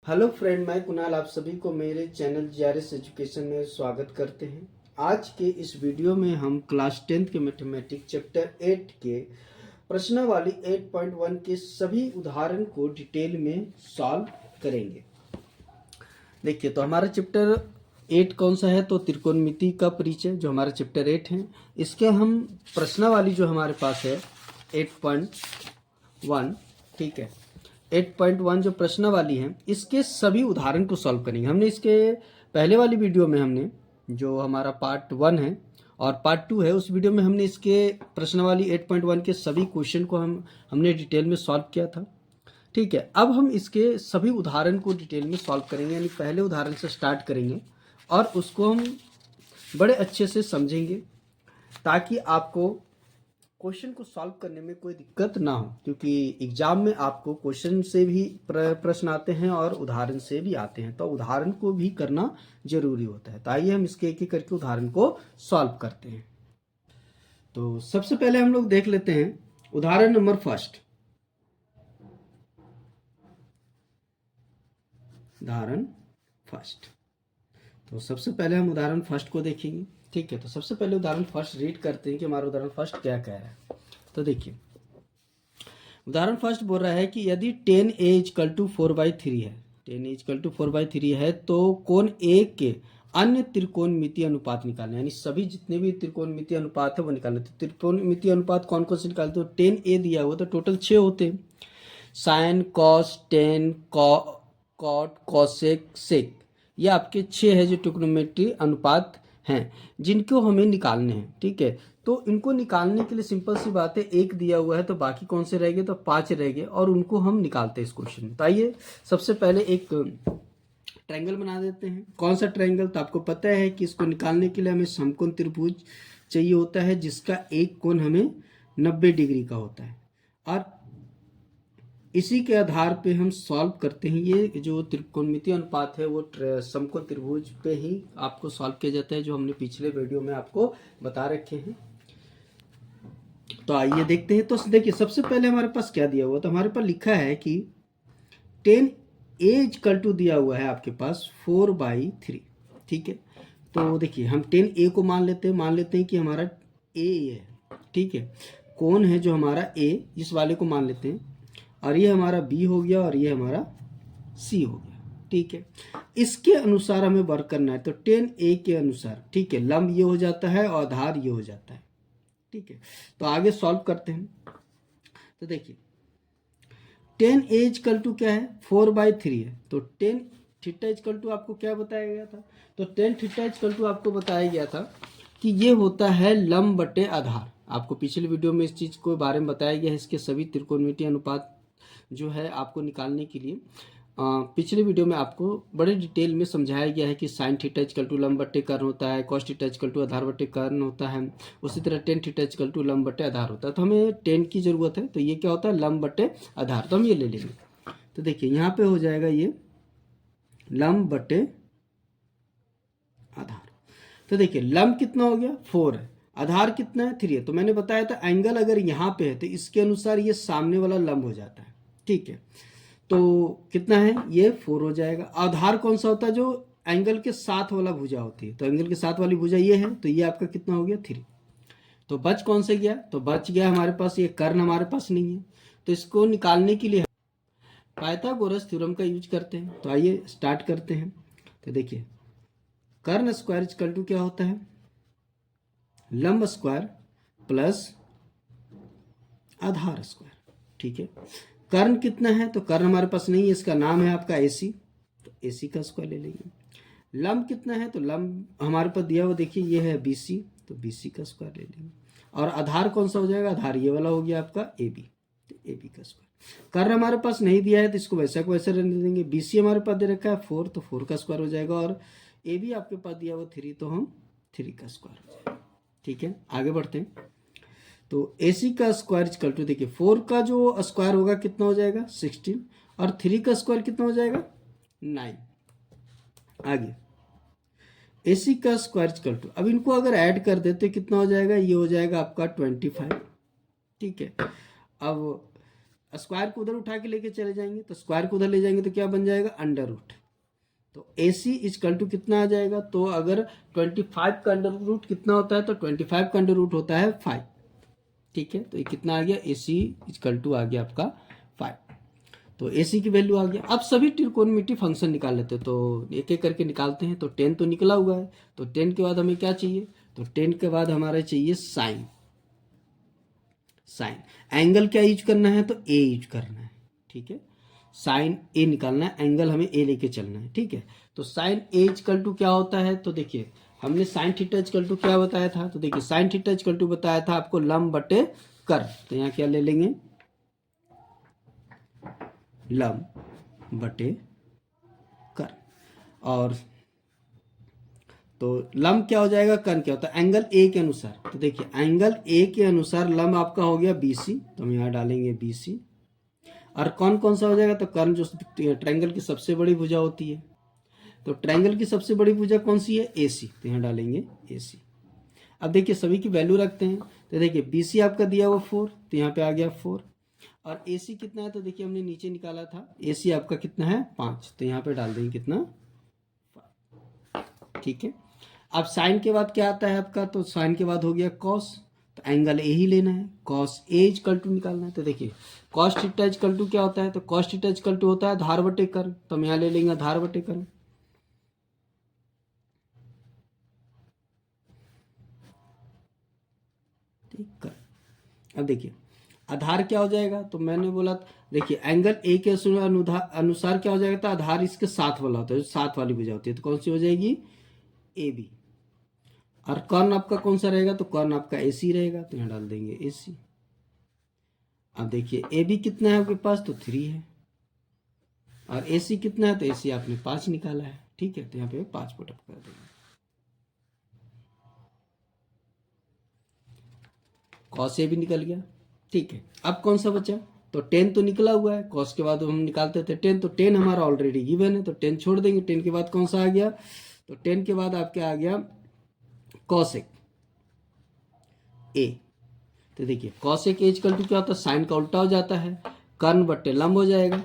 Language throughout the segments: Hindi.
हेलो फ्रेंड, मैं कुणाल आप सभी को मेरे चैनल जीआरएस एजुकेशन में स्वागत करते हैं। आज के इस वीडियो में हम क्लास 10th के मैथमेटिक्स चैप्टर 8 के प्रश्नावली 8.1 के सभी उदाहरण को डिटेल में सॉल्व करेंगे। देखिए, तो हमारा चैप्टर 8 कौन सा है? तो त्रिकोणमिति का परिचय, जो हमारा चैप्टर 8 है। इसके हम प्रश्नावली जो हमारे पास है 8.1, ठीक है, 8.1 जो प्रश्नावली है, इसके सभी उदाहरण को सॉल्व करेंगे। हमने इसके पहले वाली वीडियो में हमने जो हमारा पार्ट 1 है और पार्ट 2 है, उस वीडियो में हमने इसके प्रश्नावली 8.1 के सभी क्वेश्चन को हमने डिटेल में सॉल्व किया था। ठीक है, अब हम इसके सभी उदाहरण को डिटेल में सॉल्व करेंगे, यानी पहले उदाहरण से स्टार्ट करेंगे और उसको हम बड़े अच्छे से समझेंगे ताकि आपको क्वेश्चन को सॉल्व करने में कोई दिक्कत ना हो, क्योंकि एग्जाम में आपको क्वेश्चन से भी प्रश्न आते हैं और उदाहरण से भी आते हैं, तो उदाहरण को भी करना जरूरी होता है। तो आइए हम इसके एक एक करके उदाहरण को सॉल्व करते हैं। तो सबसे पहले हम लोग देख लेते हैं उदाहरण नंबर फर्स्ट। उदाहरण फर्स्ट, तो सबसे पहले हम उदाहरण फर्स्ट को देखेंगे। ठीक है, तो सबसे पहले उदाहरण फर्स्ट रीड करते हैं कि हमारा उदाहरण फर्स्ट क्या कह रहा है। तो देखिए, उदाहरण फर्स्ट बोल रहा है कि यदि 10a = 4/3 है, 10a = 4/3 है, तो कोण ए के अन्य त्रिकोणमितीय अनुपात निकालना, यानी सभी जितने भी त्रिकोणमितीय अनुपात है वो निकालना। तो त्रिकोणमितीय अनुपात कौन कौन से निकालते हो? 10a दिया हुआ तो टोटल 6 होते हैं। Sine, cos, tan, cot, cosec, sec, ये आपके 6 है जो त्रिकोणमितीय अनुपात हैं जिनको हमें निकालने हैं। ठीक है, तो इनको निकालने के लिए सिंपल सी बात है, एक दिया हुआ है तो बाकी कौन से रह गए? तो 5 रह गए और उनको हम निकालते हैं इस क्वेश्चन में। तो आइए सबसे पहले एक ट्रायंगल बना देते हैं। कौन सा ट्रायंगल? तो आपको पता है कि इसको निकालने के लिए हमें समकोण त्रिभुज चाहिए होता है जिसका एक कोण हमें 90 डिग्री का होता है, और इसी के आधार पे हम सॉल्व करते हैं। ये जो त्रिकोणमितीय अनुपात है वो समकोण त्रिभुज पे ही आपको सॉल्व किया जाता है, जो हमने पिछले वीडियो में आपको बता रखे हैं। तो आइए देखते हैं। तो देखिए, सबसे पहले हमारे पास क्या दिया हुआ? तो हमारे पास लिखा है कि 10a = दिया हुआ है आपके पास 4/3। ठीक है, तो देखिए हम 10a को मान लेते हैं कि हमारा a है। ठीक है, कौन है जो हमारा a, इस वाले को मान लेते हैं, और ये हमारा b हो गया और ये हमारा c हो गया। ठीक है, इसके अनुसार हमें वर्क करना है। तो 10a के अनुसार, ठीक है, लंब ये हो जाता है और आधार ये हो जाता है। ठीक है, तो आगे सॉल्व करते हैं। तो देखिए 10a = क्या है? 4/3 है, तो 10θ आपको क्या बताया गया था? तो 10θ आपको बताया गया था कि ये होता है लंब बटे आधार। आपको पिछले वीडियो में इस चीज़ को बारे में बताया गया है। इसके सभी त्रिकोणमितीय अनुपात जो है आपको निकालने के लिए पिछले वीडियो में आपको बड़े डिटेल में समझाया गया है कि sin θ = लंब बटे कर्ण होता है, cos θ = आधार बटे कर्ण होता है, उसी तरह tan θ = लंब बटे आधार होता है। तो हमें tan की ज़रूरत है, तो ये क्या होता है? लंब बटे आधार, तो हम ये ले लेंगे। तो देखिए यहाँ पे हो जाएगा ये लंब बटे आधार। तो देखिए लंब कितना हो गया? 4 है, आधार कितना है? 3 है। तो मैंने बताया था एंगल अगर यहाँ पे है तो इसके अनुसार ये सामने वाला लंब हो जाता है। ठीक है, तो कितना है? ये 4 हो जाएगा। आधार कौन सा होता है? जो एंगल के साथ वाला भुजा होती है, तो एंगल के साथ वाली भुजा ये है, तो ये आपका कितना हो गया? 3। तो बच कौन से गया? तो बच गया हमारे पास ये कर्ण, हमारे पास नहीं है, तो इसको निकालने के लिए पाइथागोरस थ्योरम का यूज करते हैं। तो आइए स्टार्ट करते हैं। तो देखिए कर्ण स्क्वायर = क्या होता है? लंब स्क्वायर प्लस आधार स्क्वायर। ठीक है, कर्ण कितना है? तो कर्ण हमारे पास नहीं है, इसका नाम है आपका AC, तो AC का स्क्वायर ले लेंगे। लंब कितना है? तो लंब हमारे पास दिया हुआ देखिए ये है BC, तो BC का स्क्वायर ले लेंगे। और आधार कौन सा हो जाएगा? आधार ये वाला हो गया आपका AB, तो AB का स्क्वायर। कर्ण हमारे पास नहीं दिया है तो इसको वैसा को वैसा रहने देंगे। BC हमारे पास दे रखा है 4, तो 4 का स्क्वायर हो जाएगा, और AB आपके पास दिया हुआ 3, तो हम 3 का स्क्वायर हो जाएगा। ठीक है, आगे बढ़ते हैं। तो AC का स्क्वायर = देखिए 4 का जो स्क्वायर होगा कितना हो जाएगा? 16, और 3 का स्क्वायर कितना हो जाएगा? 9। आगे AC का स्क्वायर = अब इनको अगर ऐड कर देते कितना हो जाएगा? ये हो जाएगा आपका 25। ठीक है, अब स्क्वायर को उधर उठा के लेके चले जाएंगे, तो स्क्वायर को उधर ले जाएंगे तो क्या बन जाएगा, अंडर रूट। तो AC इजकल टू कितना आ जाएगा, तो अगर 25 का अंडर रूट कितना होता है, तो 25 का अंडर रूट होता है 5। ठीक है, तो ये कितना आ गया, AC इजकल टू आ गया आपका 5। तो AC की वैल्यू आ गया। अब सभी त्रिकोणमिति फंक्शन निकाल लेते हैं, तो एक एक करके निकालते हैं। तो 10 तो निकला हुआ है, तो 10 के बाद हमें क्या चाहिए, तो 10 के बाद हमारा चाहिए साइन। साइन एंगल क्या यूज करना है, तो A यूज करना है। ठीक है, साइन A निकालना है, एंगल हमें A लेके चलना है। ठीक है, तो साइन A इक्वल टू क्या होता है, तो देखिए हमने साइन थीटा इक्वल टू क्या बताया था, तो देखिए साइन थीटा इक्वल टू बताया था आपको लंब बटे कर। तो यहाँ क्या ले लेंगे, लंब बटे कर। और तो लंब क्या हो जाएगा, कर्ण क्या होता है, एंगल ए के अनुसार। तो देखिए एंगल ए के अनुसार लंब आपका हो गया BC, तो हम यहाँ डालेंगे BC। और कौन कौन सा हो जाएगा, तो कर्ण जो ट्रायंगल की सबसे बड़ी भुजा होती है। तो ट्रायंगल की सबसे बड़ी भुजा कौन सी है, AC, तो यहाँ डालेंगे AC। अब देखिए सभी की वैल्यू रखते हैं। तो देखिए BC आपका दिया हुआ 4, तो यहाँ पे आ गया 4। और AC कितना है, तो देखिए हमने नीचे निकाला था, AC आपका कितना है 5, तो यहाँ पे डाल देंगे कितना 5। ठीक है, अब साइन के बाद क्या आता है आपका, तो साइन के बाद हो गया कॉस, तो एंगल A ही लेना है, कॉस A इक्वल टू निकालना है। तो देखिए कॉस थीटा इक्वल टू क्या होता है, तो कॉस थीटा इक्वल टू होता है आधार बटे कर्ण, तो हम यहाँ ले लेंगे आधार बटे कर्ण। ठीक है, अब देखिए आधार क्या हो जाएगा, तो मैंने बोला देखिए एंगल A के अनुसार क्या हो जाएगा, तो आधार इसके साथ वाला होता है, जो साथ वाली भुजा होती है, तो कौन सी हो जाएगी, AB। और कर्ण आपका कौन सा रहेगा, तो कर्ण आपका AC रहेगा, तो यहाँ डाल देंगे AC। अब देखिए AB कितना है आपके पास, तो 3 है। और AC कितना है, तो AC आपने 5 निकाला है। ठीक है, तो यहाँ पे 5 पुट अप कर देंगे। कॉस A भी निकल गया। ठीक है, अब कौन सा बचा, तो 10 तो निकला हुआ है, कॉस के बाद हम निकालते थे 10, तो 10 हमारा ऑलरेडी गिवन है, तो 10 छोड़ देंगे। 10 के बाद कौन सा आ गया, तो 10 के बाद आपके आ गया कॉसेक A। तो देखिए कॉसेक A इक्वल टू क्या होता है, साइन का उल्टा हो जाता है, कर्ण बट्टे लंब हो जाएगा,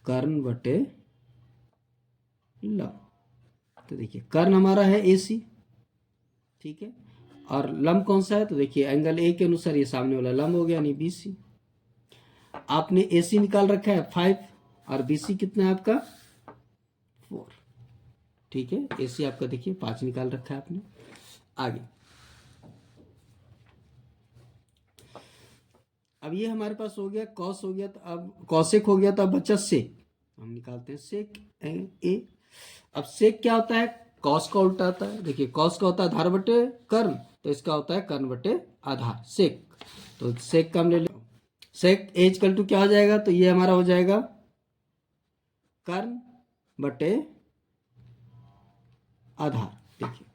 कर्ण बटे लंब। तो देखिए कर्ण हमारा है AC। ठीक है, और लंब कौन सा है, तो देखिए एंगल A के अनुसार ये सामने वाला लंब हो गया, यानी BC। आपने AC निकाल रखा है 5, और BC कितना है आपका 4। ठीक है, AC आपका देखिए 5 निकाल रखा है आपने। आगे अब ये हमारे पास हो गया कॉस हो गया, तो अब कॉसेक हो गया, तो अब बच्चा सेक, हम निकालते हैं सेक A। अब सेक क्या होता है, कॉस का उल्टा आता है। देखिए कॉस का होता है आधार बटे कर्ण, तो इसका होता है कर्ण बटे आधार, सेक। तो सेक का हम ले लें, सेक A इक्वल टू क्या हो जाएगा, तो ये हमारा हो जाएगा कर्ण बटे आधार। देखिए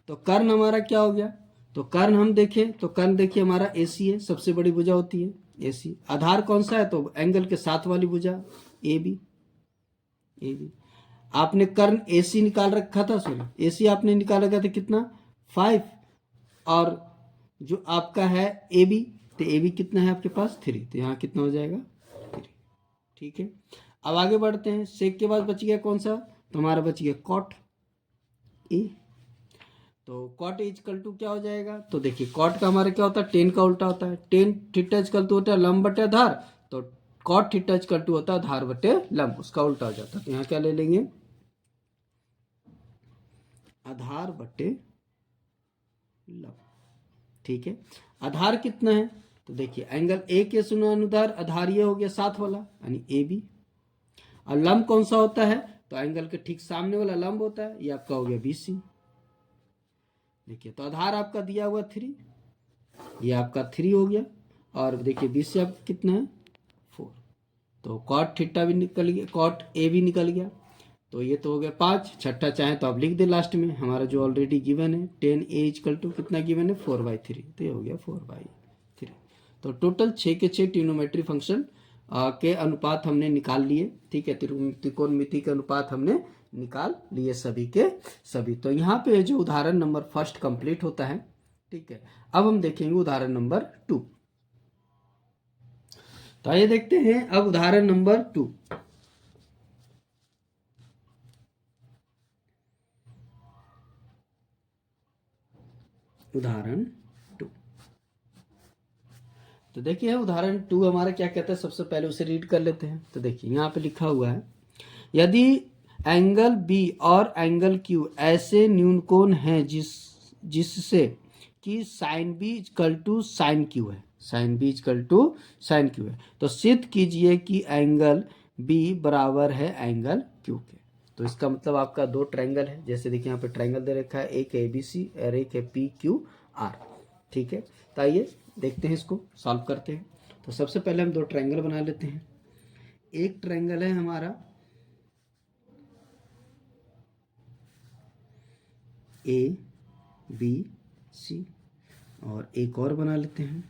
तो कर्ण हमारा क्या हो गया, तो कर्ण हम देखें, तो कर्ण देखिए हमारा AC है, सबसे बड़ी भुजा होती है AC। आधार कौन सा है, तो एंगल के साथ वाली भुजा AB। आपने कर्ण AC निकाल रखा था, सॉरी AC आपने निकाल रखा था कितना 5, और जो आपका है AB, तो AB कितना है आपके पास 3, तो यहाँ कितना हो जाएगा 3। ठीक है, अब आगे बढ़ते हैं। सेक के बाद बच गया कौन सा, तो हमारा बच गया कॉट A। तो कॉट इक्वल टू क्या हो जाएगा, तो देखिए कॉट का हमारा क्या होता है, 10 का उल्टा होता है, 10 थीटा इक्वल टू होता है लंब बटे आधार, तो कॉट थीटा इक्वल टू होता है आधार बटे लंब, उसका उल्टा हो जाता है। तो यहाँ क्या ले लेंगे, आधार बटे लंब। ठीक है, आधार कितना है, तो देखिए एंगल A के अनुसार आधार ये हो गया साथ वाला, यानी AB। और लंब कौन सा होता है, तो एंगल के ठीक सामने वाला लंब होता है, ये आपका हो गया BC। देखिए तो आधार आपका दिया हुआ 3, ये आपका 3 हो गया, और देखिए BC आपका कितना है 4। तो कॉट थीटा भी निकल गया, कॉट A भी निकल गया, तो ये तो हो गया 5। छठा चाहे तो आप लिख दे लास्ट में, हमारा जो ऑलरेडी गिवन है 10A इक्वल टू कितना गिवन है 4/3, तो ये हो गया 4/3। तो टोटल 6 के 6 ट्रिग्नोमेट्री फंक्शन के अनुपात हमने निकाल लिए। ठीक है, त्रिकोणमिति के अनुपात हमने निकाल लिए सभी के सभी। तो यहाँ पे जो उदाहरण नंबर फर्स्ट कंप्लीट होता है। ठीक है, अब हम देखेंगे उदाहरण नंबर 2। तो आइए देखते हैं अब उदाहरण नंबर 2। उदाहरण 2, तो देखिए उदाहरण 2 हमारा क्या कहता है, सबसे पहले उसे रीड कर लेते हैं। तो देखिए यहाँ पे लिखा हुआ है, यदि एंगल बी और एंगल क्यू ऐसे न्यूनकोण हैं जिससे कि sine B equal to sine Q है, sine B equal to sine Q है, तो सिद्ध कीजिए कि एंगल बी बराबर है एंगल क्यू के। तो इसका मतलब आपका दो ट्रायंगल है, जैसे देखिए यहाँ पे ट्रायंगल दे रखा है, एक है ABC और एक है PQR। ठीक है, तो आइए देखते हैं, इसको सॉल्व करते हैं। तो सबसे पहले हम दो ट्रायंगल बना लेते हैं। एक ट्रायंगल है हमारा ABC और एक और बना लेते हैं,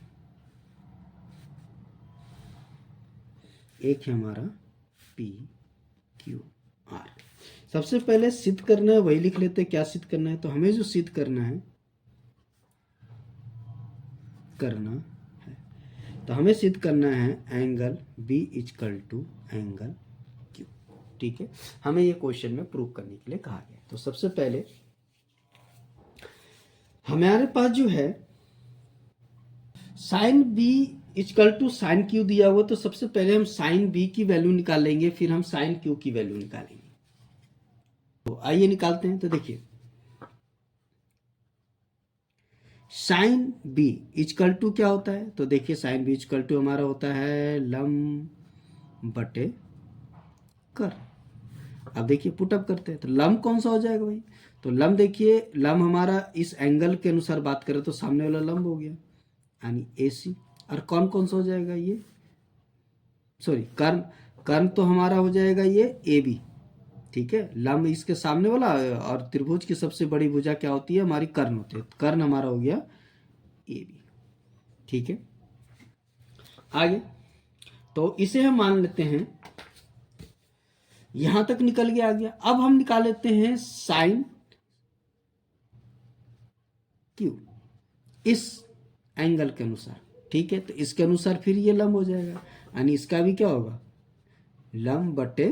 एक है हमारा PQR। सबसे पहले सिद्ध करना है, वही लिख लेते हैं क्या सिद्ध करना है। तो हमें जो सिद्ध करना है तो हमें सिद्ध करना है angle B equal to angle Q। ठीक है, हमें ये क्वेश्चन में प्रूव करने के लिए कहा गया। तो सबसे पहले हमारे पास जो है sine B equal to sine Q दिया हुआ, तो सबसे पहले हम साइन B की वैल्यू निकालेंगे, फिर हम साइन Q की वैल्यू निकालेंगे। तो आइए निकालते हैं। तो देखिए साइन बी इक्वल टू क्या होता है, तो देखिए साइन बी इक्वल टू हमारा होता है लंब बटे कर। अब देखिए पुटअप करते हैं, तो लंब कौन सा हो जाएगा भाई, तो लंब देखिए लंब हमारा इस एंगल के अनुसार बात करें तो सामने वाला लंब हो गया यानी AC, और कौन कौन सा हो जाएगा ये, सॉरी कर्ण, कर्ण तो हमारा हो जाएगा ये AB। ठीक है, लंब इसके सामने वाला, और त्रिभुज की सबसे बड़ी भुजा क्या होती है हमारी, कर्ण होती है। कर्ण हमारा हो गया AB। ठीक है, आगे तो इसे हम मान लेते हैं, यहां तक निकल गया आ गया। अब हम निकाल लेते हैं साइन Q इस एंगल के अनुसार। ठीक है, तो इसके अनुसार फिर ये लंब हो जाएगा, यानी इसका भी क्या होगा लंब बटे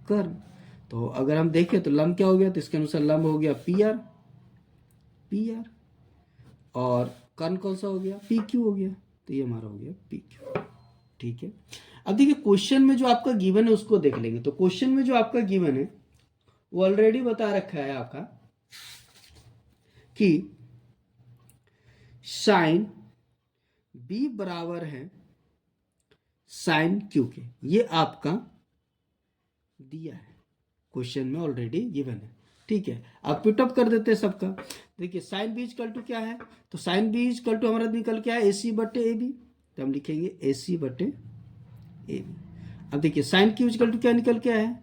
कर्ण। तो अगर हम देखें तो लंब क्या हो गया, तो इसके अनुसार लंब हो गया PR, और कर्ण कौन सा हो गया PQ हो गया, तो ये हमारा हो गया PQ। ठीक है, अब देखिए क्वेश्चन में जो आपका गिवन है उसको देख लेंगे। तो क्वेश्चन में जो आपका गिवन है वो ऑलरेडी बता रखा है आपका कि साइन B बराबर है साइन Q के, ये आपका दिया है क्वेश्चन में, ऑलरेडी गिवन है। ठीक है, अब पुटअप कर देते हैं सबका। देखिए साइन B इक्वल टू क्या है, तो साइन B इक्वल टू हमारा निकल क्या है AC बटे AB, तो हम लिखेंगे AC बटे AB। अब देखिए साइन Q इक्वल टू क्या निकल क्या है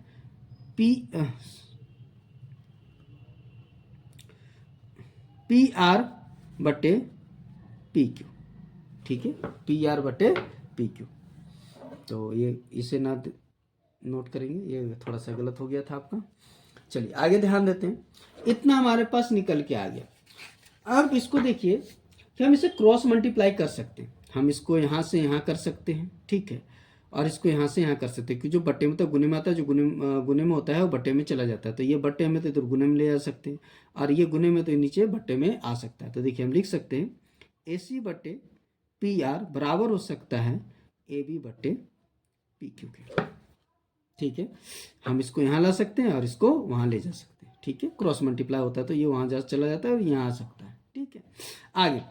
PR बटे PQ। ठीक है, PR बटे PQ। तो ये इसे ना नोट करेंगे, ये थोड़ा सा गलत हो गया था आपका। चलिए आगे ध्यान देते हैं, इतना हमारे पास निकल के आ गया। अब इसको देखिए कि हम इसे क्रॉस मल्टीप्लाई कर सकते हैं, हम इसको यहाँ से यहाँ कर सकते हैं। ठीक है, और इसको यहाँ से यहाँ कर सकते हैं, क्योंकि जो बट्टे में तो गुने में आता है, जो गुने में होता है वो बट्टे में चला जाता है। तो ये बट्टे में तो इधर गुने में ले जा सकते हैं, और ये गुने में तो नीचे बट्टे में आ सकता है। तो देखिए हम लिख सकते हैं AC बटे PR बराबर हो सकता है AB बटे PQ के। ठीक है, हम इसको यहाँ ला सकते हैं और इसको वहाँ ले जा सकते हैं। ठीक है, क्रॉस मल्टीप्लाई होता है तो ये वहाँ जा चला जाता है और यहाँ आ सकता है। ठीक है, आगे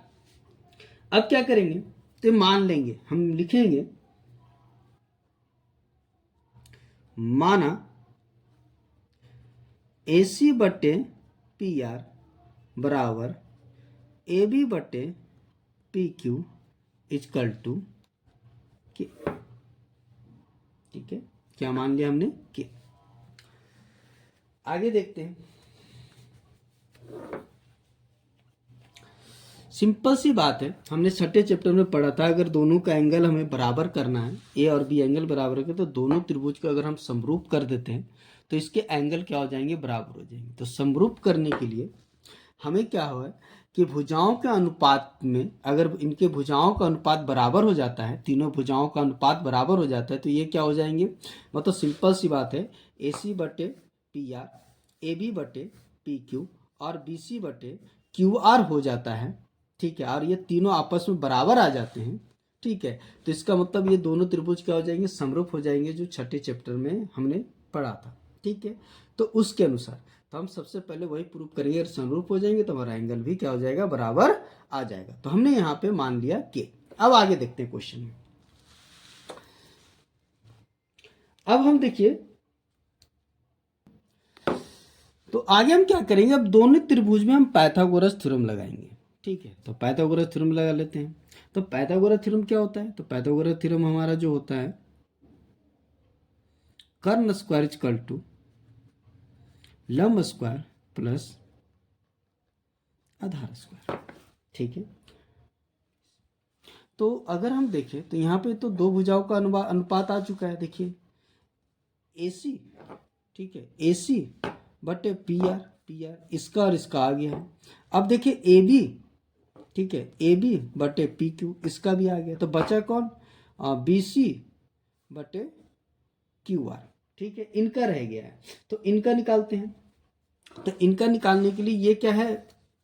अब क्या करेंगे, तो मान लेंगे, हम लिखेंगे माना AC बटे PR बराबर AB बटे PQ इक्वल टू के। ठीक है, क्या मान लिया हमने के। आगे देखते हैं, सिंपल सी बात है, हमने छठे चैप्टर में पढ़ा था, अगर दोनों का एंगल हमें बराबर करना है, A और B एंगल बराबर है, तो दोनों त्रिभुज को अगर हम समरूप कर देते हैं तो इसके एंगल क्या हो जाएंगे, बराबर हो जाएंगे। तो समरूप करने के लिए हमें क्या हो कि भुजाओं के अनुपात में अगर इनके भुजाओं का अनुपात बराबर हो जाता है, तीनों भुजाओं का अनुपात बराबर हो जाता है, तो ये क्या हो जाएंगे, मतलब सिंपल सी बात है, AC बटे PR, AB बटे PQ और BC बटे QR हो जाता है। ठीक है, और ये तीनों आपस में बराबर आ जाते हैं। ठीक है, तो इसका मतलब ये दोनों त्रिभुज क्या हो जाएंगे, समरूप हो जाएंगे, जो छठे चैप्टर में हमने पढ़ा था। ठीक है, तो उसके अनुसार तो हम सबसे पहले वही प्रूव करेंगे, अगर समरूप हो जाएंगे तो हमारा एंगल भी क्या हो जाएगा, बराबर आ जाएगा। तो हमने यहाँ पे मान लिया के। अब आगे देखते हैं क्वेश्चन में। अब हम देखिए, तो आगे हम क्या करेंगे, अब दोनों त्रिभुज में हम पाइथागोरस थ्योरम लगाएंगे। ठीक है, तो पाइथागोरस थ्योरम लगा लेते हैं। तो पाइथागोरस थ्योरम क्या होता है, तो पाइथागोरस थ्योरम हमारा जो होता है, कर्ण स्क्वायर इक्वल टू लंब स्क्वायर प्लस आधार स्क्वायर। ठीक है, तो अगर हम देखें तो यहाँ पे तो दो भुजाओं का अनुपात आ चुका है। देखिए AC, ठीक है, AC बटे PR इसका और इसका आ गया है। अब देखिए AB, ठीक है, AB बटे PQ इसका भी आ गया, तो बचा कौन, BC बटे QR। ठीक है, इनका रह गया है, तो इनका निकालते हैं। तो इनका निकालने के लिए ये क्या है,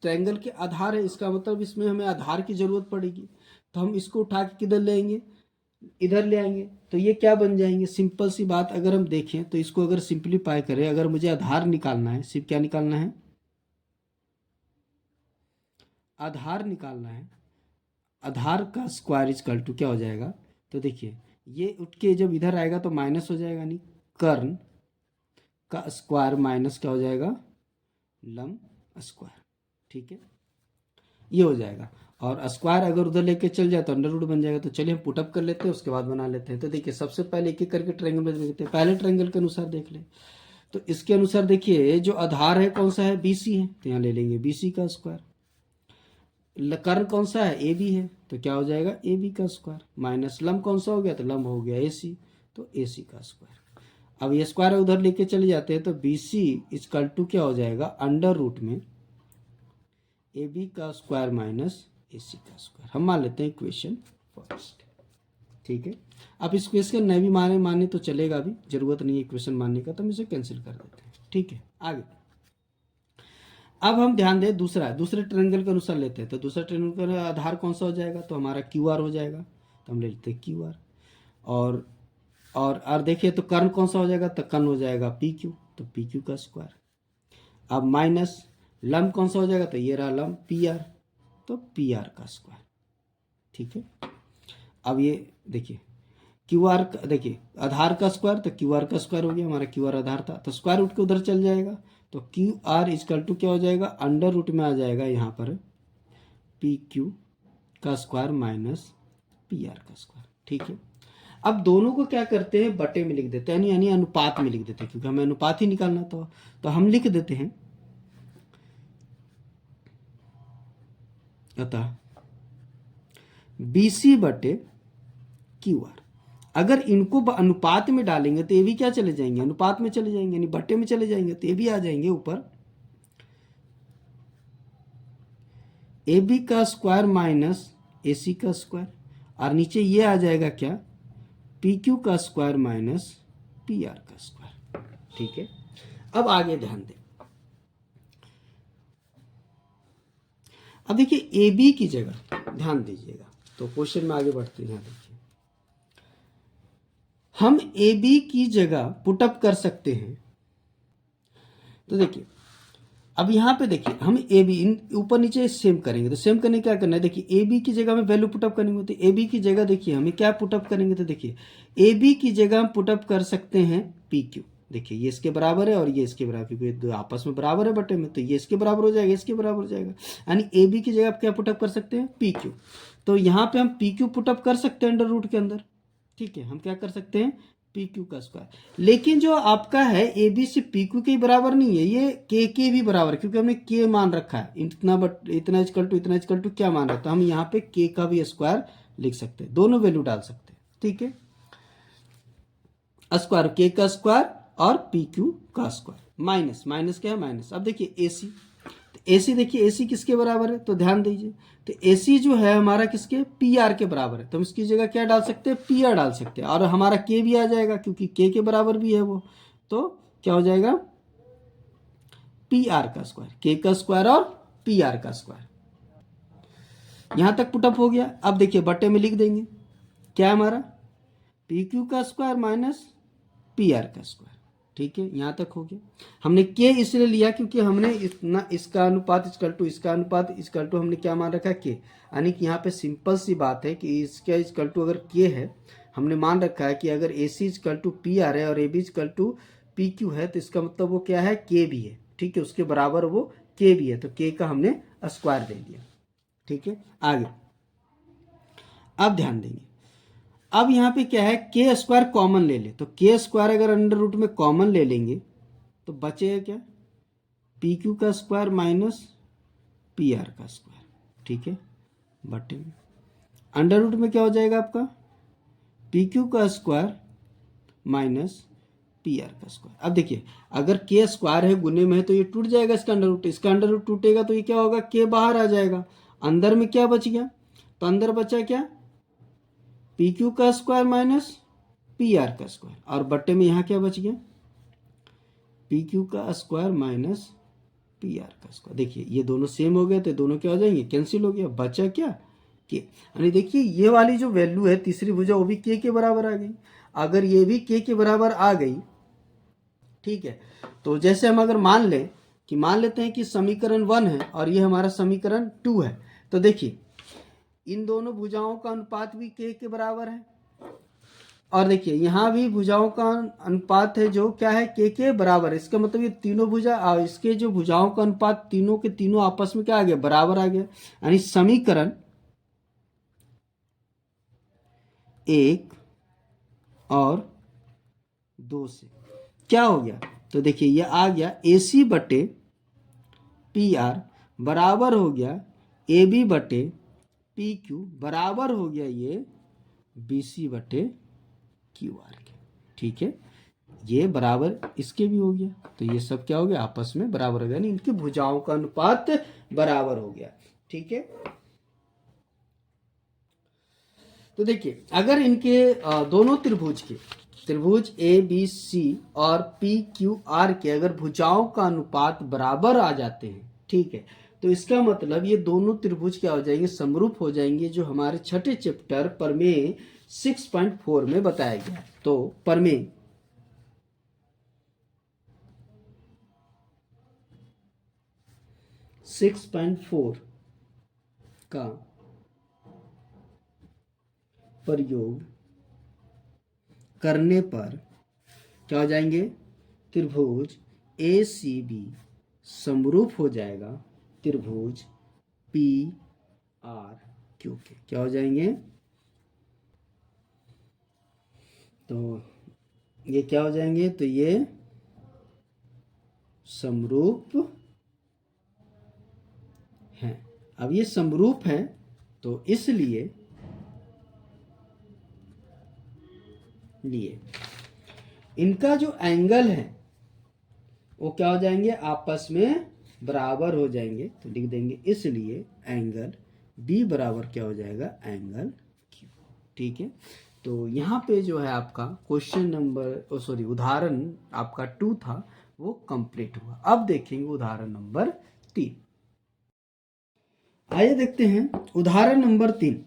ट्रायंगल के आधार है, इसका मतलब इसमें हमें आधार की जरूरत पड़ेगी। तो हम इसको उठा के किधर ले आएंगे, इधर ले आएंगे, तो ये क्या बन जाएंगे, सिंपल सी बात, अगर हम देखें तो इसको अगर सिंप्लीफाई करें, अगर मुझे आधार निकालना है, सिर्फ क्या निकालना है, आधार निकालना है, आधार का स्क्वायर इक्वल टू क्या हो जाएगा, तो देखिए ये उठ के जब इधर आएगा तो माइनस हो जाएगा, यानी कर्ण का स्क्वायर माइनस क्या हो जाएगा, लंब स्क्वायर। ठीक है, ये हो जाएगा, और स्क्वायर अगर उधर लेके चल जाए तो अंडर रूट बन जाएगा। तो चलिए हम पुटअप कर लेते हैं, उसके बाद बना लेते हैं। तो देखिए सबसे पहले एक एक करके ट्रायंगल में देखते हैं। पहले ट्रायंगल के अनुसार देख लें, तो इसके अनुसार देखिए जो आधार है कौन सा है, BC है, तो यहाँ ले लेंगे BC का स्क्वायर। कर्ण कौन सा है, AB है, तो क्या हो जाएगा AB का स्क्वायर, माइनस लंब कौन सा हो गया, तो लंब हो गया AC, तो AC का स्क्वायर। अब ये स्क्वायर उधर लेके चले जाते हैं, तो BC इक्वल टू क्या हो जाएगा, अंडर रूट में AB का स्क्वायर माइनस AC का स्क्वायर। हम मान लेते हैं इक्वेशन फर्स्ट। ठीक है, अब इस क्वेश्चन नहीं भी माने तो चलेगा, भी जरूरत नहीं है इक्वेशन मानने का, तो हम इसे कैंसिल कर देते हैं। ठीक है, आगे अब हम ध्यान दें, दूसरे ट्रायंगल के अनुसार लेते हैं। तो दूसरा ट्रायंगल का आधार कौन सा हो जाएगा, तो हमारा QR हो जाएगा, तो हम ले लेते हैं QR। और देखिए तो कर्ण कौन सा हो जाएगा, तो कर्ण हो जाएगा PQ, तो PQ का स्क्वायर। अब माइनस लंब कौन सा हो जाएगा, तो ये रहा लंब PR, तो PR का स्क्वायर। ठीक है, अब ये देखिए QR का, देखिए आधार का स्क्वायर, तो QR का स्क्वायर हो गया, हमारा QR आधार था, तो स्क्वायर रूट के उधर चल जाएगा, तो QR इक्वल टू क्या हो जाएगा, अंडर रूट में आ जाएगा यहाँ पर PQ का स्क्वायर माइनस PR का स्क्वायर। ठीक है, अब दोनों को क्या करते हैं, बटे में लिख देते हैं, यानी अनुपात में लिख देते हैं, क्योंकि हमें अनुपात ही निकालना था। तो हम लिख देते हैं, अतः BC बटे QR। अगर इनको अनुपात में डालेंगे तो ये भी क्या चले जाएंगे, अनुपात में चले जाएंगे, यानी बट्टे में चले जाएंगे, तो ये भी आ जाएंगे ऊपर, AB का स्क्वायर माइनस AC का स्क्वायर, और नीचे ये आ जाएगा क्या, PQ का स्क्वायर माइनस PR का स्क्वायर। ठीक है, अब आगे ध्यान दें, अब देखिए AB की जगह ध्यान दीजिएगा, तो क्वेश्चन में आगे बढ़ते हैं। यहाँ देखिए हम AB की जगह पुटअप कर सकते हैं। तो देखिए अब यहाँ पे देखिए हम AB ऊपर नीचे सेम करेंगे, तो सेम करने क्या करना है, देखिए AB की जगह में वैल्यू पुटअप करेंगे, तो AB की जगह देखिए हमें क्या पुटअप करेंगे, तो देखिए AB की जगह हम पुटअप कर सकते हैं PQ। देखिए ये इसके बराबर है और ये इसके बराबर, क्योंकि दो आपस में बराबर है बटे में, तो ये इसके बराबर हो जाएगा, इसके बराबर हो जाएगा, यानी AB की जगह आप क्या पुटअप कर सकते हैं, PQ। तो यहाँ पे हम PQ पुटअप कर सकते हैं अंडर रूट के अंदर। ठीक है, हम क्या कर सकते हैं, PQ का स्क्वायर। लेकिन जो आपका है AB से PQ के बराबर नहीं है, ये के भी बराबर है, क्योंकि हमने के मान रखा है, इतना बट इतना इक्वल टू क्या मान रहा है, तो हम यहाँ पे के का भी स्क्वायर लिख सकते हैं, दोनों वैल्यू डाल सकते हैं। ठीक है, स्क्वायर के का स्क्वायर और PQ का स्क्वायर, माइनस क्या है, माइनस। अब देखिए AC, तो AC देखिए AC किसके बराबर है, तो ध्यान दीजिए, तो AC जो है हमारा किसके, PR के बराबर है, तो हम इसकी जगह क्या डाल सकते हैं, PR डाल सकते हैं, और हमारा K भी आ जाएगा क्योंकि K के बराबर भी है वो, तो क्या हो जाएगा, PR का स्क्वायर, K का स्क्वायर और PR का स्क्वायर। यहां तक पुटअप हो गया। अब देखिए बट्टे में लिख देंगे, क्या है हमारा, PQ का स्क्वायर माइनस PR का स्क्वायर। ठीक है, यहाँ तक हो गया। हमने के इसलिए लिया क्योंकि हमने इतना इसका अनुपात इक्वल टू इसका अनुपात इक्वल टू हमने क्या मान रखा है, के, यानी कि यहाँ पे सिंपल सी बात है कि इसका इक्वल टू अगर के है, हमने मान रखा है कि अगर AC इक्वल टू PR है और AB इक्वल टू PQ है, तो इसका मतलब वो क्या है, के भी है। ठीक है, उसके बराबर वो के भी है, तो के का हमने स्क्वायर दे दिया। ठीक है, आगे अब ध्यान देंगे, अब यहाँ पे क्या है, के स्क्वायर कॉमन ले ले, तो के स्क्वायर अगर अंडर रूट में कॉमन ले लेंगे तो बचेगा क्या, PQ का स्क्वायर माइनस PR का स्क्वायर। ठीक है, बटे में अंडर रूट में क्या हो जाएगा आपका, PQ का स्क्वायर माइनस PR का स्क्वायर। अब देखिए अगर के स्क्वायर है गुने में है तो ये टूट जाएगा इसका अंडर रूट, इसका अंडर रूट टूटेगा तो ये क्या होगा, के बाहर आ जाएगा, अंदर में क्या बच गया, तो अंदर बचा क्या, PQ का स्क्वायर माइनस PR का स्क्वायर, और बट्टे में यहाँ क्या बच गया, PQ का स्क्वायर माइनस PR का स्क्वायर। देखिए ये दोनों सेम हो गए तो दोनों क्या हो जाएंगे, कैंसिल हो गया, बचा क्या, के। यानी देखिए ये वाली जो वैल्यू है तीसरी भुजा वो भी के बराबर आ गई। अगर ये भी के बराबर आ गई, ठीक है, तो जैसे हम अगर मान लें कि मान लेते हैं कि समीकरण 1 है और ये हमारा समीकरण 2 है, तो देखिए इन दोनों भुजाओं का अनुपात भी के बराबर है, और देखिए यहाँ भी भुजाओं का अनुपात है जो क्या है, के बराबर है। इसका मतलब ये तीनों भुजा और इसके जो भुजाओं का अनुपात तीनों के तीनों आपस में क्या आ गया, बराबर आ गया। यानी समीकरण 1 और 2 से क्या हो गया, तो देखिए ये आ गया AC बटे PR बराबर हो गया AB बटे PQ बराबर हो गया ये BC बटे QR के। ठीक है, ये बराबर इसके भी हो गया, तो ये सब क्या हो गया, आपस में बराबर हो गया, यानी इनकी भुजाओं का अनुपात बराबर हो गया। ठीक है, तो देखिए अगर इनके दोनों त्रिभुज ABC और PQR के अगर भुजाओं का अनुपात बराबर आ जाते हैं, ठीक है, तो इसका मतलब ये दोनों त्रिभुज क्या हो जाएंगे, समरूप हो जाएंगे, जो हमारे छठे चैप्टर प्रमेय 6.4 में बताया गया। तो प्रमेय 6.4 का प्रयोग करने पर क्या हो जाएंगे, त्रिभुज ACB समरूप हो जाएगा त्रिभुज PRQ के, क्या हो जाएंगे, तो ये क्या हो जाएंगे, तो ये समरूप हैं। अब ये समरूप है तो इसलिए इनका जो एंगल है वो क्या हो जाएंगे, आपस में बराबर हो जाएंगे, तो लिख देंगे इसलिए एंगल B बराबर क्या हो जाएगा, एंगल Q। ठीक है, तो यहाँ पे जो है आपका क्वेश्चन नंबर सॉरी उदाहरण आपका 2 था वो कंप्लीट हुआ। अब देखेंगे उदाहरण नंबर 3। आइए देखते हैं उदाहरण नंबर 3।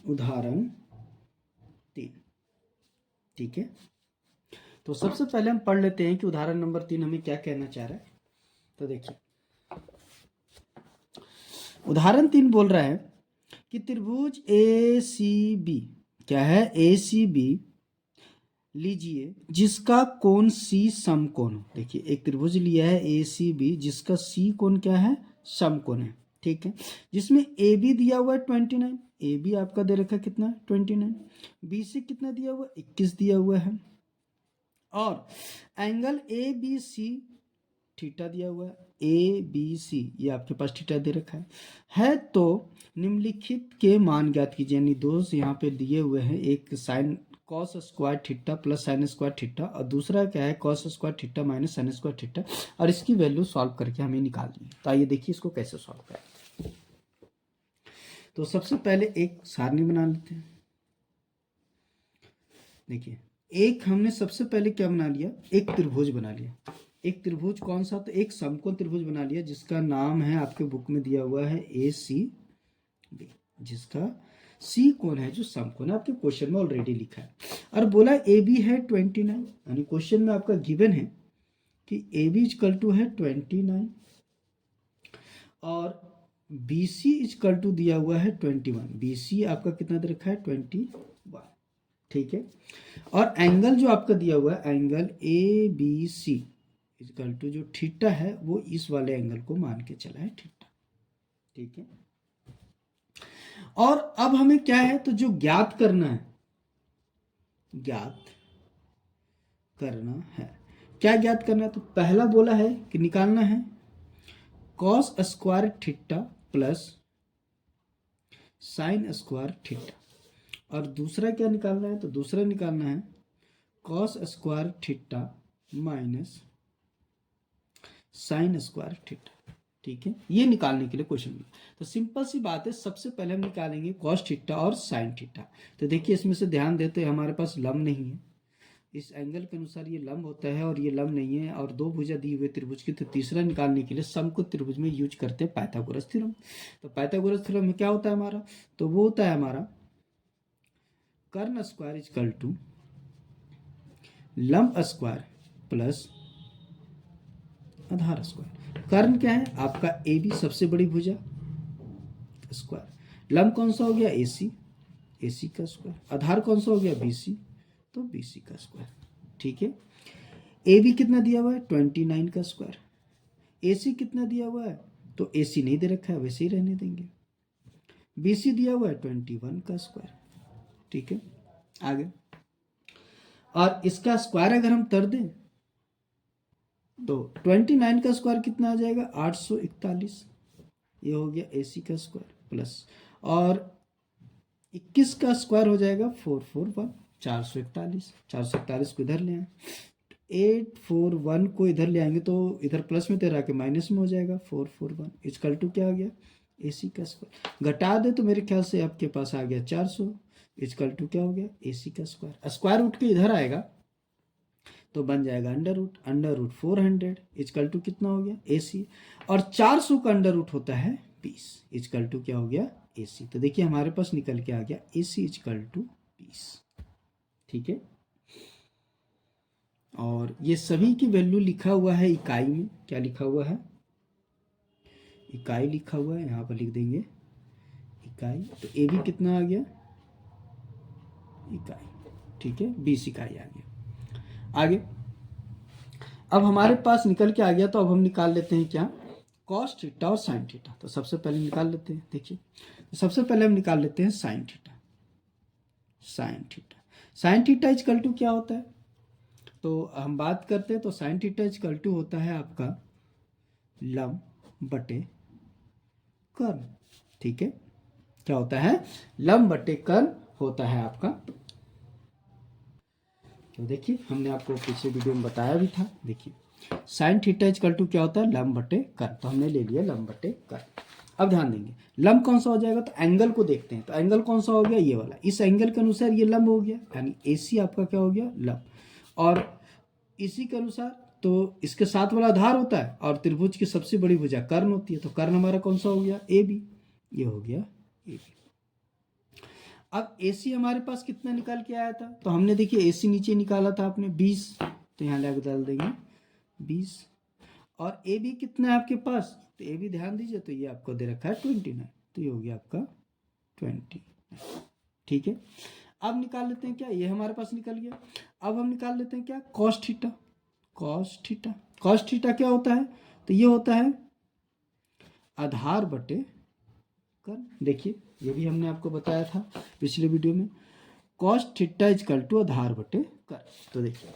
उदाहरण 3, ठीक है, तो सबसे पहले हम पढ़ लेते हैं कि उदाहरण नंबर 3 हमें क्या कहना चाह रहा है। तो देखिए उदाहरण 3 बोल रहा है कि त्रिभुज ACB क्या है, ACB लीजिए जिसका कोण C समकोण हो। देखिए एक त्रिभुज लिया है ACB जिसका C कोण क्या है, समकोण है। ठीक है, जिसमें AB दिया हुआ है 29, AB आपका दे रखा है कितना, 29, BC कितना दिया हुआ, 21 दिया हुआ है, और एंगल ABC थीटा दिया हुआ है, ABC ये आपके पास थीटा दे रखा है। तो निम्नलिखित के मान ज्ञात कीजिए, यानी दो यहाँ पे दिए हुए हैं, एक sine cos square theta plus sign square theta, और दूसरा क्या है cos square theta minus sine square theta, और इसकी वैल्यू सॉल्व करके हमें निकालनी है। तो आइए देखिए इसको कैसे सॉल्व करें। तो सबसे पहले एक सारणी बना लेते हैं। देखिए एक हमने सबसे पहले क्या बना लिया, एक त्रिभुज बना लिया। एक त्रिभुज कौन सा, तो एक समकोण त्रिभुज बना लिया जिसका नाम है, आपके बुक में दिया हुआ है ACB, जिसका सी कोण है जो समकोण है, आपके क्वेश्चन में ऑलरेडी लिखा है। और बोला AB है 29, यानी क्वेश्चन में आपका गिवन है कि AB इक्वल टू है 29 और BC इक्वल टू दिया हुआ है 21। BC आपका कितना दे रखा है 21, ठीक है। और एंगल जो आपका दिया हुआ है एंगल ABC इक्वल टू जो थीटा है वो इस वाले एंगल को मान के चला है थीटा, ठीक है। और अब हमें क्या है, तो जो ज्ञात करना है, ज्ञात करना है, क्या ज्ञात करना है, तो पहला बोला है कि निकालना है cos square theta plus sign square theta, और दूसरा क्या निकालना है, तो दूसरा निकालना है cos square theta minus sine square theta, ठीक है। ये निकालने के लिए क्वेश्चन में तो सिंपल सी बात है, सबसे पहले हम निकालेंगे कॉस थीटा और साइन थीटा। तो देखिए इसमें से ध्यान देते हैं हमारे पास लंब नहीं है, इस एंगल के अनुसार ये लंब होता है और ये लंब नहीं है, और दो भुजा दी हुए त्रिभुज की, तो तीसरा निकालने के लिए समकोण त्रिभुज में यूज करते हैं पाइथागोरस थ्योरम। तो पाइथागोरस थ्योरम में क्या होता है हमारा, तो वो होता है हमारा कर्ण स्क्वायर इक्वल टू लंब स्क्वायर प्लस आधार स्क्वायर। कर्ण क्या है आपका AB सबसे बड़ी भुजा स्क्वायर, लंब कौन सा हो गया AC का स्क्वायर, आधार कौन सा हो गया BC, तो BC का स्क्वायर, ठीक है। AB कितना दिया हुआ है 29 का स्क्वायर, AC कितना दिया हुआ है, तो AC नहीं दे रखा है वैसे ही रहने देंगे, BC दिया हुआ है 21 का स्क्वायर, ठीक है। आगे और इसका स्क्वायर अगर हम कर दें तो 29 का स्क्वायर कितना आ जाएगा 841, ये हो गया AC का स्क्वायर प्लस, और 21 का स्क्वायर हो जाएगा 441, 441 को इधर ले आए, 841 को इधर ले आएंगे तो इधर प्लस में तेरा के माइनस में हो जाएगा 441 इक्वल टू क्या आ गया AC का स्क्वायर, घटा दे तो मेरे ख्याल से आपके पास आ गया 400 इक्वल टू क्या हो गया AC का स्क्वायर। स्क्वायर रूट के इधर आएगा तो बन जाएगा अंडर रूट 400 इक्वल टू कितना हो गया AC, और 400 का अंडर रूट होता है 20 इक्वल टू क्या हो गया AC। तो देखिए हमारे पास निकल के आ गया AC इक्वल टू 20, ठीक है। और ये सभी की वैल्यू लिखा हुआ है इकाई में, क्या लिखा हुआ है इकाई लिखा हुआ है, यहाँ पर लिख देंगे इकाई। तो AB कितना आ गया इकाई, ठीक है, 20 इकाई आ गया। आगे अब हमारे पास निकल के आ गया, तो अब हम निकाल लेते हैं क्या कॉस थीटा और साइन थीटा। तो सबसे पहले निकाल लेते हैं, देखिए तो सबसे पहले हम निकाल लेते हैं sine theta. Sine theta equal to क्या होता है, तो हम बात करते हैं तो साइन थीटा इक्वल टू होता है आपका लंब बटे कर्ण, ठीक है। क्या होता है लंब बटे कर्ण होता है आपका। तो देखिए हमने आपको पिछले वीडियो में बताया भी था, देखिए साइन थीटा इक्वल टू क्या होता है लंब बटे कर्ण, तो हमने ले लिया लंब बटे कर्ण। अब ध्यान देंगे लंब कौन सा हो जाएगा, तो एंगल को देखते हैं, तो एंगल कौन सा हो गया ये वाला, इस एंगल के अनुसार ये लंब हो गया, यानी AC आपका क्या हो गया लंब, और इसी के अनुसार तो इसके साथ वाला आधार होता है, और त्रिभुज की सबसे बड़ी भुजा कर्ण होती है, तो कर्ण हमारा कौन सा हो गया AB, ये हो गया AB। अब AC हमारे पास कितना निकाल के आया था, तो हमने देखिए AC नीचे निकाला था आपने 20, तो यहाँ लाके डाल देंगे 20, और AB कितना है आपके पास, तो AB ध्यान दीजिए तो ये आपको दे रखा है 29, तो ये हो गया आपका 20, ठीक है। अब निकाल लेते हैं क्या, ये हमारे पास निकल गया। अब हम निकाल लेते हैं क्या कॉस थीटा। कॉस थीटा क्या होता है, तो ये होता है आधार बटे कर्ण। देखिए ये भी हमने आपको बताया था पिछले वीडियो में, कॉस थीटा इक्वल टू आधार बटे कर्ण। तो देखिए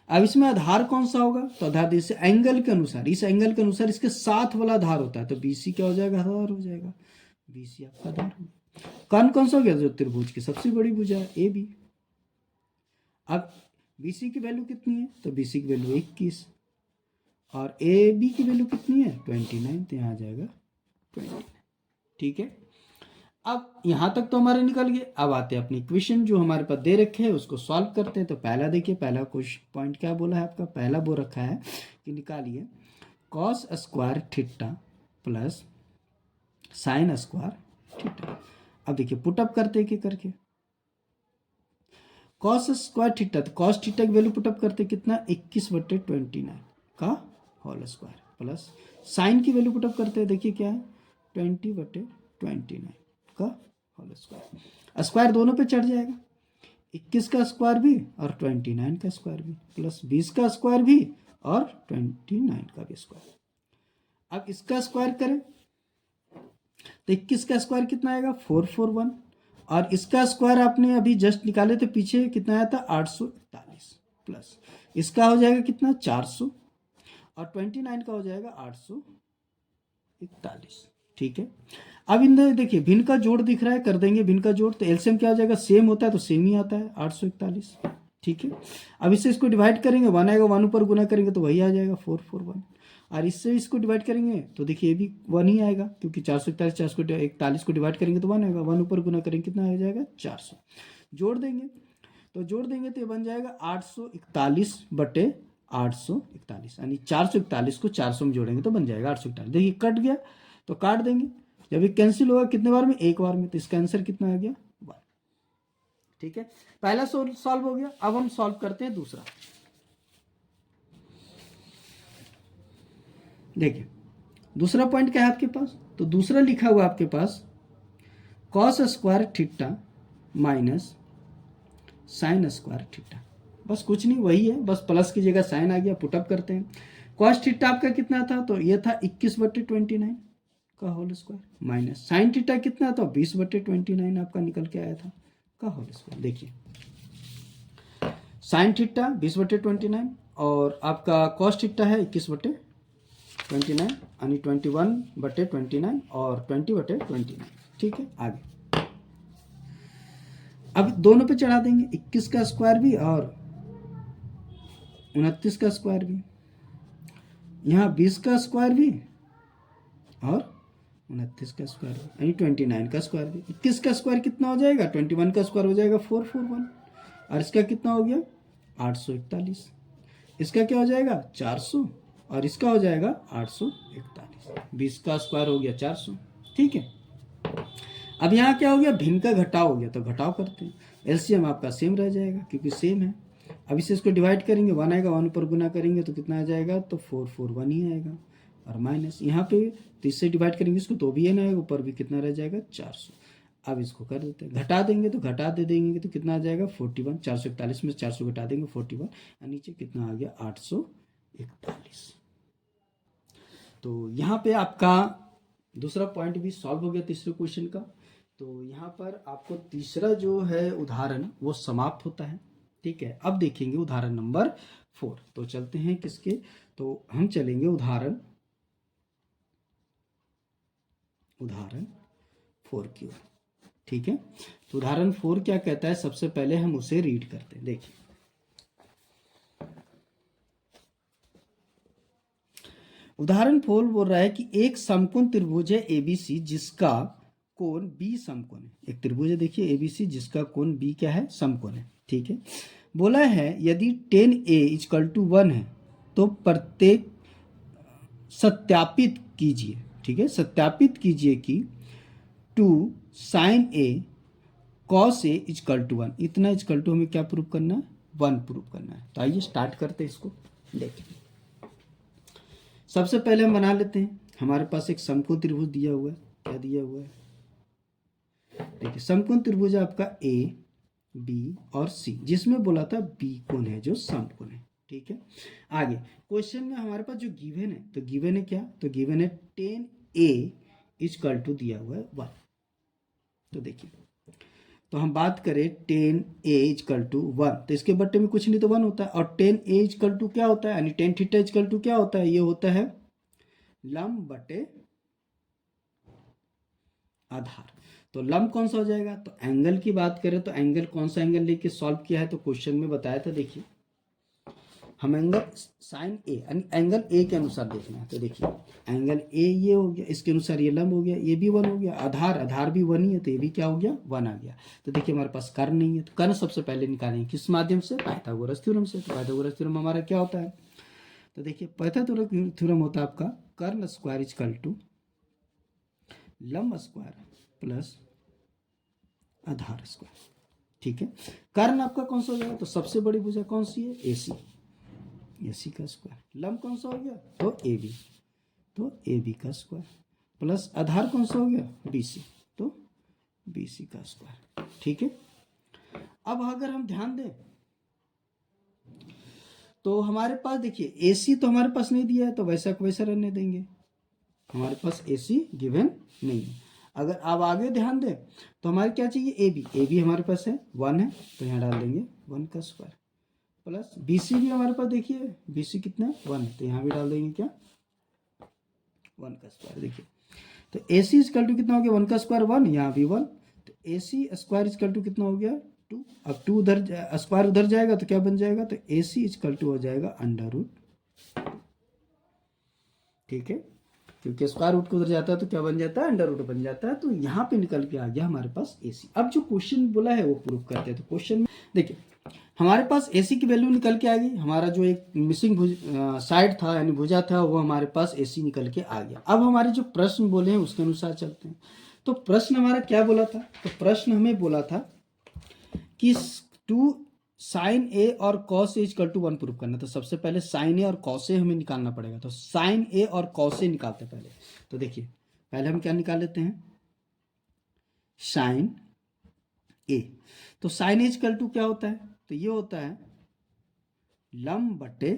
अब इसमें आधार कौन सा होगा, तो आधार इस एंगल के अनुसार, इस एंगल के अनुसार इसके साथ वाला आधार होता है, तो BC क्या हो जाएगा आधार हो जाएगा, BC आपका आधार होगा। कर्ण कौन सा हो गया, जो त्रिभुज की सबसे बड़ी भुजा है AB, अब BC की वैल्यू कितनी है, तो BC की वैल्यू 21 और AB की वैल्यू कितनी है 29, तो यहाँ आ जाएगा 29। ठीक है, अब यहाँ तक तो हमारे निकल गए। अब आते हैं अपनी इक्वेशन जो हमारे पास दे रखे हैं उसको सॉल्व करते हैं। तो पहला देखिए, पहला कुछ पॉइंट क्या बोला है आपका, पहला वो रखा है कि निकालिए cos square theta plus sign square theta. अब देखिए पुटअप करते हैं कि करके कॉस स्क्वायर थीटा, तो कॉस थीटा की वैल्यू पुटअप करते कितना 21/29 का होल स्क्वायर प्लस साइन की वैल्यू पुटअप करते हैं, देखिए क्या है 20/29 का होल स्क्वायर। स्क्वायर दोनों पे चढ़ जाएगा, 21 का स्क्वायर भी और 29 का स्क्वायर भी प्लस 20 का स्क्वायर भी और 29 का भी स्क्वायर। अब इसका स्क्वायर करें तो 21 का स्क्वायर कितना आएगा 441 और इसका स्क्वायर आपने अभी जस्ट निकाले थे पीछे, कितना आया था 841 प्लस इसका हो जाएगा कितना 400 और 29 का हो जाएगा 841। ठीक है, अब इन देखिए भिन्न का जोड़ दिख रहा है, कर देंगे भिन्न का जोड़, तो एलसीएम क्या हो जाएगा, सेम होता है तो सेम ही आता है 841। ठीक है, अब इससे इसको डिवाइड करेंगे, 1 आएगा, 1 ऊपर गुना करेंगे तो वही आ जाएगा 441 और इससे इसको डिवाइड करेंगे तो देखिए ये भी 1 ही आएगा क्योंकि 441 को डिवाइड करेंगे तो 1 आएगा, 1 ऊपर गुना करेंगे कितना आ जाएगा 400। जोड़ देंगे तो ये बन जाएगा 841/841 यानी 441 को 400 में जोड़ेंगे तो बन जाएगा 841। देखिए कट गया तो काट देंगे, जब ये कैंसिल होगा कितने बार में, एक बार में, तो इसका आंसर कितना आ गया 1। ठीक है, पहला सॉल्व हो गया। अब हम सॉल्व करते हैं दूसरा। देखिए दूसरा पॉइंट क्या है आपके पास, तो दूसरा लिखा हुआ आपके पास cos square theta minus sine square theta, बस कुछ नहीं वही है, बस प्लस की जगह साइन आ गया, पुटअप करते हैं। कॉस थीटा आपका कितना था, तो ये था 21/29 का whole square minus sine theta कितना था 20/29 आपका निकल के आया था का होल स्क्वायर। देखिए साइन थीटा 20/29 और आपका कॉस थीटा है 21/29 यानी 21/29 और 20/29। ठीक है, आगे अब दोनों पे चढ़ा देंगे, 21 का स्क्वायर भी और 29 का स्क्वायर भी, यहाँ 20 का स्क्वायर भी और 29 का स्क्वायर भी यानी 29 का स्क्वायर भी। 21 का स्क्वायर कितना हो जाएगा, 21 का स्क्वायर हो जाएगा 441 और इसका कितना हो गया 841, इसका क्या हो जाएगा 400 और इसका हो जाएगा 841। 20 का स्क्वायर हो गया 400। ठीक है, अब यहाँ क्या हो गया, भिन्न का घटाव हो गया तो घटाव करते हैं, एलसीएम आपका सेम रह जाएगा क्योंकि सेम है। अब इसे इसको डिवाइड करेंगे, 1 आएगा, 1 ऊपर गुना करेंगे तो कितना आ जाएगा, तो 441 ही आएगा और माइनस यहाँ पे तो इससे डिवाइड करेंगे इसको तो भी n आएगा, ऊपर भी कितना रह जाएगा 400। अब इसको कर देते हैं, घटा देंगे तो घटा दे देंगे तो कितना आ जाएगा 41, 441 में 400 घटा देंगे 41 और नीचे कितना आ गया 841। तो यहाँ पे आपका दूसरा पॉइंट भी सॉल्व हो गया तीसरे क्वेश्चन का। तो यहाँ पर आपको तीसरा जो है उदाहरण वो समाप्त होता है। ठीक है, अब देखेंगे उदाहरण नंबर 4। तो चलते हैं किसके, तो हम चलेंगे उदाहरण 4 की ओर। ठीक है, तो उदाहरण 4 क्या कहता है, सबसे पहले हम उसे रीड करते हैं। देखिए उदाहरण 4 बोल रहा है कि एक समकोण त्रिभुज है एबीसी जिसका कोण बी समकोण है। एक त्रिभुज है देखिए एबीसी जिसका कोण बी क्या है, समकोण है। ठीक है, बोला है यदि tan A = 1 है तो प्रत्येक सत्यापित कीजिए। ठीक है, सत्यापित कीजिए कि 2 sin A cos A = 1, इतना इक्वल टू हमें क्या प्रूव करना है, 1 प्रूव करना है। तो आइए स्टार्ट करते हैं इसको। देखिए सबसे पहले हम बना लेते हैं, हमारे पास एक समकोण त्रिभुज दिया हुआ है। क्या दिया हुआ है, देखिए समकोण त्रिभुज है आपका ए बी और सी, जिसमें बोला था बी कोण है जो समकोण है। ठीक है, आगे क्वेश्चन में हमारे पास जो गिवन है, तो गिवन है क्या, तो गिवन है tan A = दिया हुआ है 1। तो देखिए तो हम बात करें tan A = 1 तो इसके बट्टे में कुछ नहीं तो 1 होता है, और tan A = क्या होता है, यानी tan थीटा = क्या होता है, ये होता है लंब बटे आधार। तो लंब कौन सा हो जाएगा? तो एंगल की बात करें तो एंगल कौन सा एंगल लेके सॉल्व किया है, तो क्वेश्चन में बताया था। देखिए हम एंगल साइन ए यानी एंगल ए के अनुसार देखना है। तो देखिए एंगल ए ये हो गया, इसके अनुसार ये लंब हो गया, ये भी 1 हो गया, आधार भी 1 ही है तो ये भी क्या हो गया? 1 आ गया। तो देखिए हमारे पास कर्ण नहीं है, तो कर्ण सबसे पहले निकालेंगे किस माध्यम से? पाइथागोरस थ्योरम से। तो पाइथागोरस थ्योरम हमारा क्या होता है? तो देखिए पाइथागोरस थ्योरम होता है आपका कर्ण स्क्वायर इक्वल टू लंब स्क्वायर प्लस आधार स्क्वायर। ठीक है, कर्ण आपका कौन सा हो जाएगा? तो सबसे बड़ी भुजा कौन सी है? एसी, एसी का स्क्वायर। लंब कौन सा हो गया? तो ए बी, तो ए बी का स्क्वायर प्लस आधार कौन सा हो गया? बी सी, तो बी सी का स्क्वायर। ठीक है, अब अगर हम ध्यान दें तो हमारे पास देखिए एसी तो हमारे पास नहीं दिया है, तो वैसा को वैसा रहने देंगे, हमारे पास एसी गिवन नहीं है। अगर आप आगे ध्यान दें तो हमारे क्या चाहिए? ए बी हमारे पास है 1 है, तो यहाँ डाल देंगे 1 का स्क्वायर प्लस बी सी भी हमारे पास देखिए बी सी कितना है? 1 है, तो यहाँ भी डाल देंगे क्या? 1 का स्क्वायर। देखिए तो ए सी इजकल टू कितना हो गया? 1 का स्क्वायर 1, यहाँ भी 1, तो ए सी स्क्वायर इजकल टू कितना हो गया? 2। अब 2 उधर स्क्वायर उधर जाएगा तो क्या बन जाएगा? तो ए सी इजकल टू हो जाएगा अंडर रूट। ठीक है, क्योंकि स्क्वायर रूट को उधर जाता है तो क्या बन जाता है? अंडर रूट बन जाता है। तो यहाँ पे निकल के आ गया हमारे पास एसी। अब जो क्वेश्चन बोला है वो प्रूव करते हैं। तो क्वेश्चन में देखिए हमारे पास एसी की वैल्यू निकल के आ गई, हमारा जो एक मिसिंग साइड था यानी भुजा था वो हमारे पास एसी निकल के आ गया। अब हमारे जो प्रश्न बोले हैं उसके अनुसार चलते हैं। तो प्रश्न हमारा क्या बोला था? तो प्रश्न हमें बोला था कि 2 साइन ए और cos A equal to 1 prove करना। तो सबसे पहले साइन ए और कॉस ए हमें निकालना पड़ेगा। तो साइन ए और कॉस ए निकालते हैं पहले। तो देखिए पहले हम क्या निकाल लेते हैं? साइन ए। तो साइन ए इक्वल टू क्या होता है? तो ये होता है लंब बटे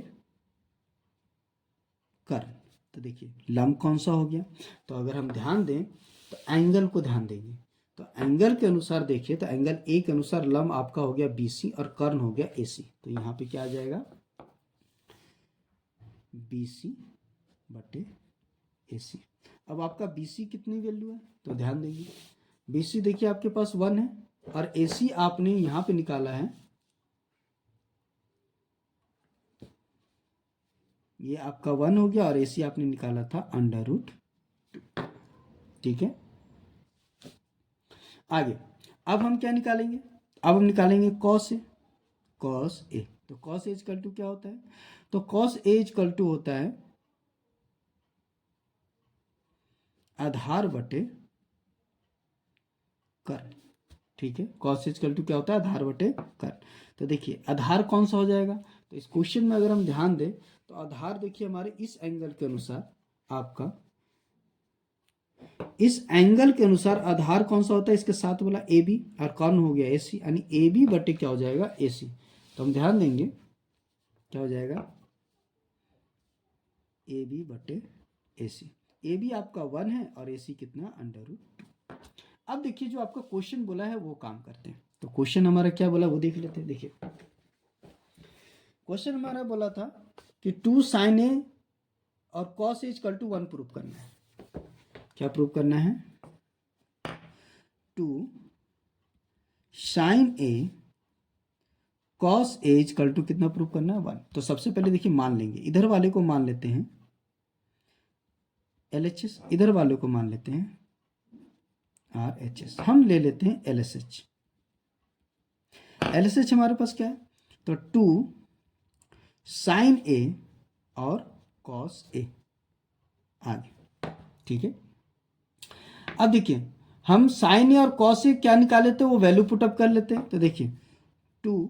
कर्ण। तो देखिए लंब कौन सा हो गया? तो अगर हम ध्यान दें तो एंगल को ध्यान देंगे, तो एंगल के अनुसार देखिए तो एंगल ए के अनुसार लंब आपका हो गया बीसी और कर्ण हो गया एसी। तो यहाँ पे क्या आ जाएगा? बीसी बटे एसी। अब आपका बीसी कितनी वैल्यू है? तो ध्यान देंगे बीसी देखिए आपके पास 1 है और एसी आपने यहाँ पे निकाला है, ये आपका 1 हो गया और एसी आपने निकाला था अंडर रूट। ठीक है, आगे अब हम क्या निकालेंगे? अब हम निकालेंगे कॉस ए। कॉस ए, तो कॉस ए इक्वल टू क्या होता है? तो कॉस ए इक्वल टू होता है आधार बटे कर्ण। ठीक है, कॉस ए इक्वल टू क्या होता है? आधार बटे कर्ण। तो देखिए आधार कौन सा हो जाएगा? तो इस क्वेश्चन में अगर हम ध्यान दें तो आधार देखिए हमारे इस एंगल के अनुसार, आपका इस एंगल के अनुसार आधार कौन सा होता है? इसके साथ बोला ए बी और कर्ण हो गया एसी, यानी ए बी बटे क्या हो जाएगा? एसी। तो हम ध्यान देंगे क्या हो जाएगा? ए बी बटे एसी। ए बी आपका 1 है और एसी कितना? Under root 2। अब देखिए जो आपका क्वेश्चन बोला है वो काम करते हैं। तो क्वेश्चन हमारा क्या बोला वो देख लेते हैं। देखिए क्वेश्चन हमारा बोला था कि 2 साइन ए और cos A equal to 1 prove करना है। क्या प्रूव करना है? 2 sine A cos A equal to कितना प्रूव करना है? 1। तो सबसे पहले देखिए मान लेंगे, इधर वाले को मान लेते हैं LHS, इधर वाले को मान लेते हैं RHS, हम ले लेते हैं LSH। LSH हमारे पास क्या है? तो 2 साइन ए और कॉस ए आगे। ठीक है, अब देखिए हम साइन ए और कॉस ए क्या निकाले थे वो वैल्यू पुटअप कर लेते हैं। तो देखिए 2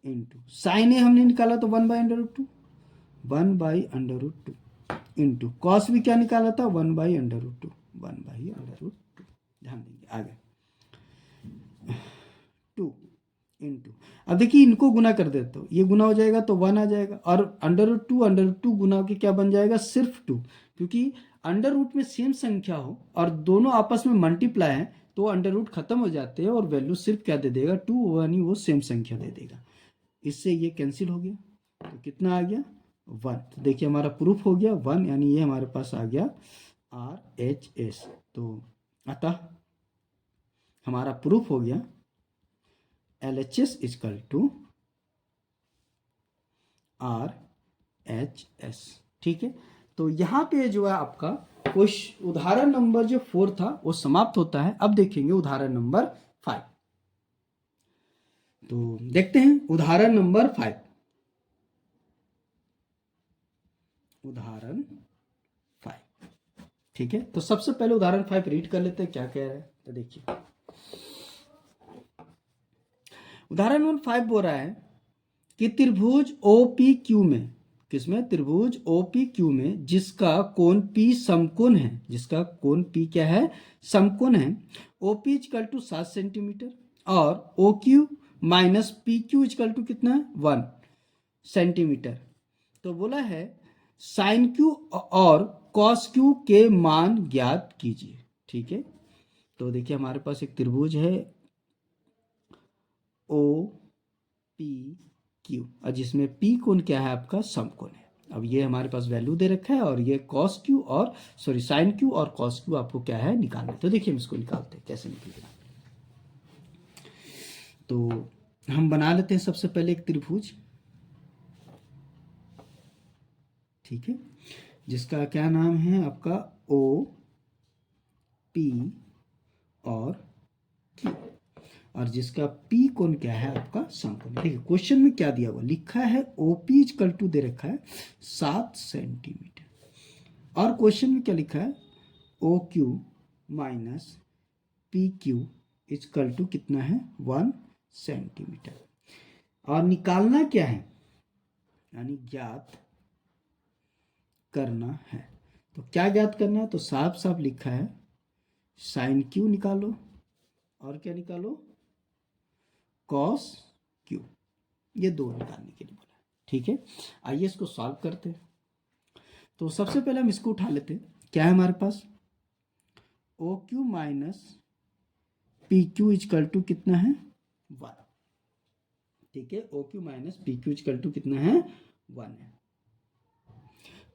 इंटू साइन ए हमने निकाला तो 1 by under root 2, 1 by under root 2 into cos भी क्या निकाला था? 1 by under root 2, 1 by under root 2। ध्यान देंगे आगे 2 इंटू, अब देखिए इनको गुना कर देते हो, ये गुना हो जाएगा तो 1 आ जाएगा और अंडर रूट 2 गुना के क्या बन जाएगा? सिर्फ 2, क्योंकि अंडर रूट में सेम संख्या हो और दोनों आपस में मल्टीप्लाई है तो अंडर रूट खत्म हो जाते हैं और वैल्यू सिर्फ क्या दे देगा? 2 यानी वो सेम संख्या दे देगा। इससे ये कैंसिल हो गया तो कितना आ गया? 1। तो देखिए हमारा प्रूफ हो गया 1, यानी ये हमारे पास आ गया RHS। तो अतः हमारा प्रूफ हो गया LHS इजकल टू RHS। ठीक है, तो यहाँ पे जो है आपका उदाहरण नंबर जो 4 था वो समाप्त होता है। अब देखेंगे उदाहरण नंबर 5। तो देखते हैं उदाहरण नंबर 5। उदाहरण 5, ठीक है। तो सबसे पहले उदाहरण 5 रीड कर लेते हैं क्या कह रहा है। तो देखिए उदाहरण नंबर 5 बोल रहा है कि त्रिभुज OPQ में, किसमें, त्रिभुज OPQ में जिसका कोण P समकोण है, जिसका कोण P क्या है, समकोण है, OP इक्वल टू 7 सेंटीमीटर और OQ minus PQ equal to कितना है, 1 सेंटीमीटर। तो बोला है साइन Q और कॉस Q के मान ज्ञात कीजिए। ठीक है, तो देखिए हमारे पास एक त्रिभुज है OPQ और जिसमें P कोण क्या है, आपका समकोण है। अब ये हमारे पास वैल्यू दे रखा है और ये कॉस Q और साइन Q और कॉस Q आपको क्या है, निकालना है। तो देखिए हम इसको निकालते हैं, कैसे निकलेगा। तो हम बना लेते हैं सबसे पहले एक त्रिभुज, ठीक है, जिसका क्या नाम है आपका OP और Q और जिसका P कोण क्या है, आपका समकोण। देखिए क्वेश्चन में क्या दिया हुआ, लिखा है OP इक्वल टू दे रखा है 7 सेंटीमीटर और क्वेश्चन में क्या लिखा है OQ minus PQ equal to कितना है, 1 सेंटीमीटर। और निकालना क्या है, यानी ज्ञात करना है। तो क्या ज्ञात करना है, तो साफ साफ लिखा है साइन Q निकालो और क्या निकालो, कॉस Q, ये दो निकालने के लिए बोला है। ठीक है, आइए इसको सॉल्व करते हैं। तो सबसे पहले हम इसको उठा लेते हैं। क्या है हमारे पास, OQ minus PQ equal to कितना है, 1। ठीक है, OQ minus PQ equal to कितना है, 1 है।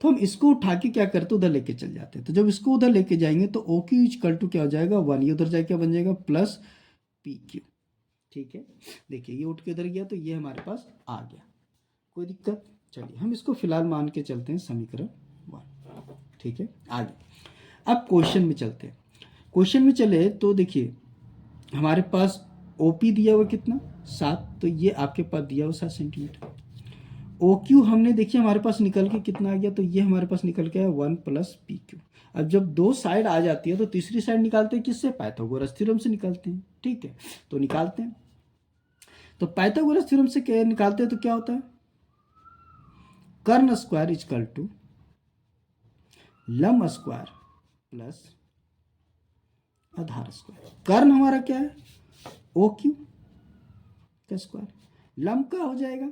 तो हम इसको उठा के क्या करते, उधर लेके चल जाते हैं। तो जब इसको उधर लेके जाएंगे तो OQ इक्वल टू क्या हो जाएगा, 1। ये उधर जाके क्या बन जाएगा, प्लस PQ। ठीक है, देखिए ये उठ के उधर गया तो ये हमारे पास आ गया, कोई दिक्कत। चलिए हम इसको फिलहाल मान के चलते हैं समीकरण 1। ठीक है, आगे अब क्वेश्चन में चलते हैं। क्वेश्चन में चले तो देखिए हमारे पास OP दिया हुआ कितना, 7, तो ये आपके पास दिया हुआ 7 सेंटीमीटर। OQ हमने देखिए हमारे पास निकल के कितना आ गया, तो ये हमारे पास निकल के आया 1 प्लस PQ। अब जब दो साइड आ जाती है तो तीसरी साइड निकालते हैं किससे, पाइथागोरस थ्योरम से निकालते हैं। ठीक है, तो निकालते हैं। तो पाइथागोरस थ्योरम से क्या निकालते हैं, तो क्या होता है, कर्ण स्क्वायर इक्वल टू लंब स्क्वायर प्लस आधार स्क्वायर। कर्ण हमारा क्या है, OQ का स्क्वायर, लंब का हो जाएगा।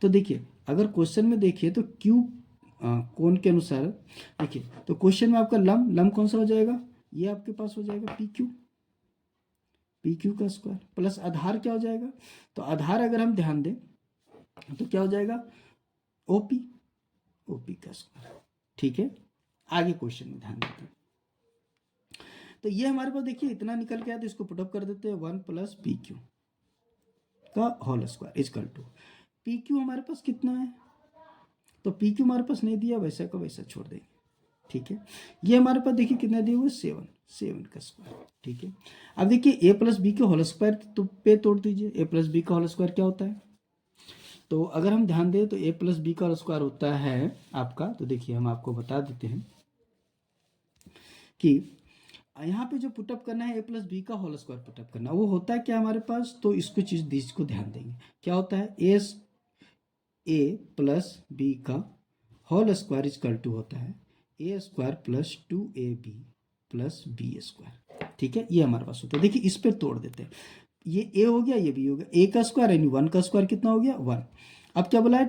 तो देखिए अगर क्वेश्चन में देखिए तो Q कोण के अनुसार देखिए, तो क्वेश्चन में आपका लंब कौन सा हो जाएगा, ये आपके पास हो जाएगा PQ का स्क्वायर प्लस आधार क्या हो जाएगा, तो आधार अगर हम ध्यान दें तो क्या हो जाएगा, OP का स्क्वायर। ठीक है, आगे क्वेश्चन में ध्यान देते हैं। तो ये हमारे पास देखिए इतना निकल के आया, तो इसको पुटअप कर देते हैं, 1 प्लस PQ का whole square equal to PQ हमारे पास कितना है, तो PQ हमारे पास नहीं दिया, वैसा का वैसा छोड़ देंगे। ठीक है, ये हमारे पास देखिए कितना दिया हुआ, 7 का स्क्वायर। ठीक है, अब देखिए A प्लस बी के होल स्क्वायर तो पे तोड़ दीजिए, A प्लस बी का होल स्क्वायर क्या होता है, तो अगर हम ध्यान दें तो A प्लस बी का होल स्क्वायर होता है आपका, तो देखिए हम आपको बता देते हैं कि यहाँ पे जो पुटअप करना है A प्लस बी का होल स्क्वायर पुटअप करना, वो होता है क्या हमारे पास, तो इसको चीज को ध्यान देंगे, क्या होता है, A प्लस बी का होल स्क्वायर इक्वल टू होता है A square plus 2AB plus B square. ठीक है, ये हमारे पास होता है। देखिए इस पर तोड़ देते हैं, ये A हो गया, ये B हो गया, A का स्क्वायर यानी 1 का स्क्वायर कितना हो गया, 1। अब क्या बोला है,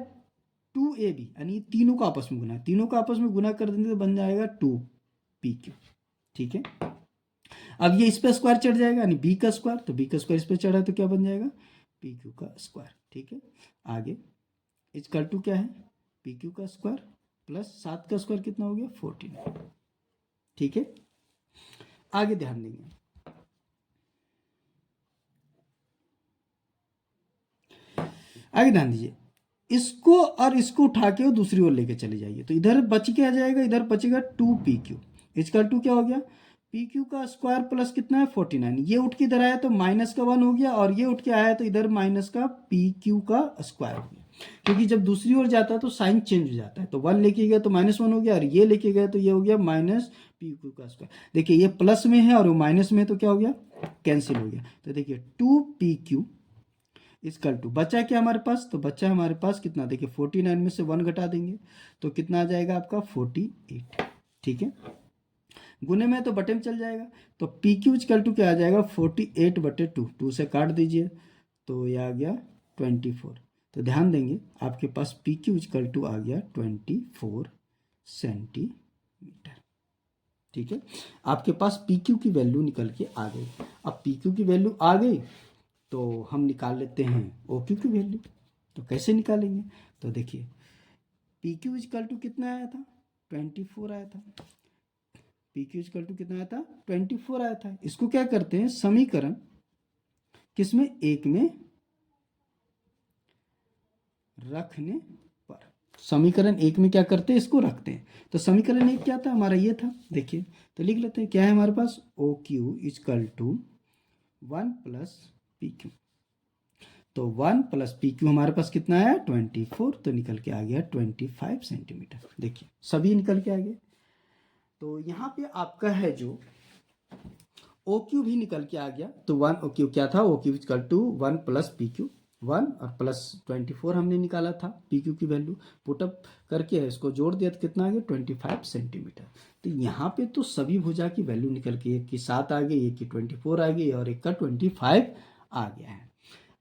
2AB यानी तीनों का आपस में गुना है, तीनों का आपस में गुना कर देंगे तो बन जाएगा 2PQ। ठीक है, अब ये इस पर स्क्वायर चढ़ जाएगा यानी B का स्क्वायर, तो B का स्क्वायर इस पर चढ़ा तो क्या बन जाएगा, PQ का स्क्वायर। ठीक है, आगे इक्वल टू क्या है, PQ का स्क्वायर प्लस 7 का स्क्वायर कितना हो गया, 14। ठीक है, आगे ध्यान देंगे, आगे ध्यान दीजिए, इसको और इसको उठा के वो दूसरी ओर लेके चले जाइए, तो इधर बच के आ जाएगा, इधर बचेगा 2pq इजकल टू क्या हो गया, pq का स्क्वायर प्लस कितना है 49, ये उठ के इधर आया तो माइनस का 1 हो गया, और ये उठ के आया तो इधर माइनस का pq का स्क्वायर हो गया, क्योंकि जब दूसरी ओर जाता है तो साइन चेंज हो जाता है, तो 1 लेके गया तो -1 हो गया, और ये लेके गया तो ये हो गया माइनस pq का स्क्वायर। देखिए ये प्लस में है और वो माइनस में है, तो क्या हो गया, कैंसिल हो गया। तो देखिए 2pq इजकल टू बचा क्या हमारे पास, तो बचा हमारे पास कितना, देखिए 49 में से 1 घटा देंगे तो कितना आ जाएगा आपका 48, ठीक है। गुने में तो बटे में चल जाएगा, तो पी क्यू इजकल टू क्या आ जाएगा 48/2, 2 से काट दीजिए तो ये आ गया 24। तो ध्यान देंगे आपके पास पी क्यू इजकल टू आ गया 24 सेंटीमीटर, ठीक है। आपके पास पी क्यू की वैल्यू निकल के आ गई। अब पी क्यू की वैल्यू आ गई तो हम निकाल लेते हैं ओ क्यू की वैल्यू। तो कैसे निकालेंगे, तो देखिए पी क्यू इजकल टू कितना आया था 24 आया था, पी क्यू इजकल टू कितना आया था 24 आया था। इसको क्या करते हैं, समीकरण किसमें, एक में रखने पर, समीकरण एक में क्या करते हैं, इसको रखते हैं। तो समीकरण एक क्या था हमारा, ये था, देखिए तो लिख लेते हैं, क्या है हमारे पास O Q equal to 1 plus P Q, तो 1 प्लस पी क्यू हमारे पास कितना आया 24, तो निकल के आ गया 25 सेंटीमीटर। देखिए सभी निकल के आ गए। तो यहाँ पे आपका है जो ओ क्यू भी निकल के आ गया, तो 1 ओ क्यू क्या था, O Q equal to 1 plus P Q, 1 और प्लस 24 हमने निकाला था पी क्यू की वैल्यू, पुटअप करके इसको जोड़ दिया तो कितना आ गया 25 सेंटीमीटर। तो यहाँ पे तो सभी भुजा की वैल्यू निकल के, एक की 7 आ गई, एक की 24 आ गई और एक का 25 आ गया है।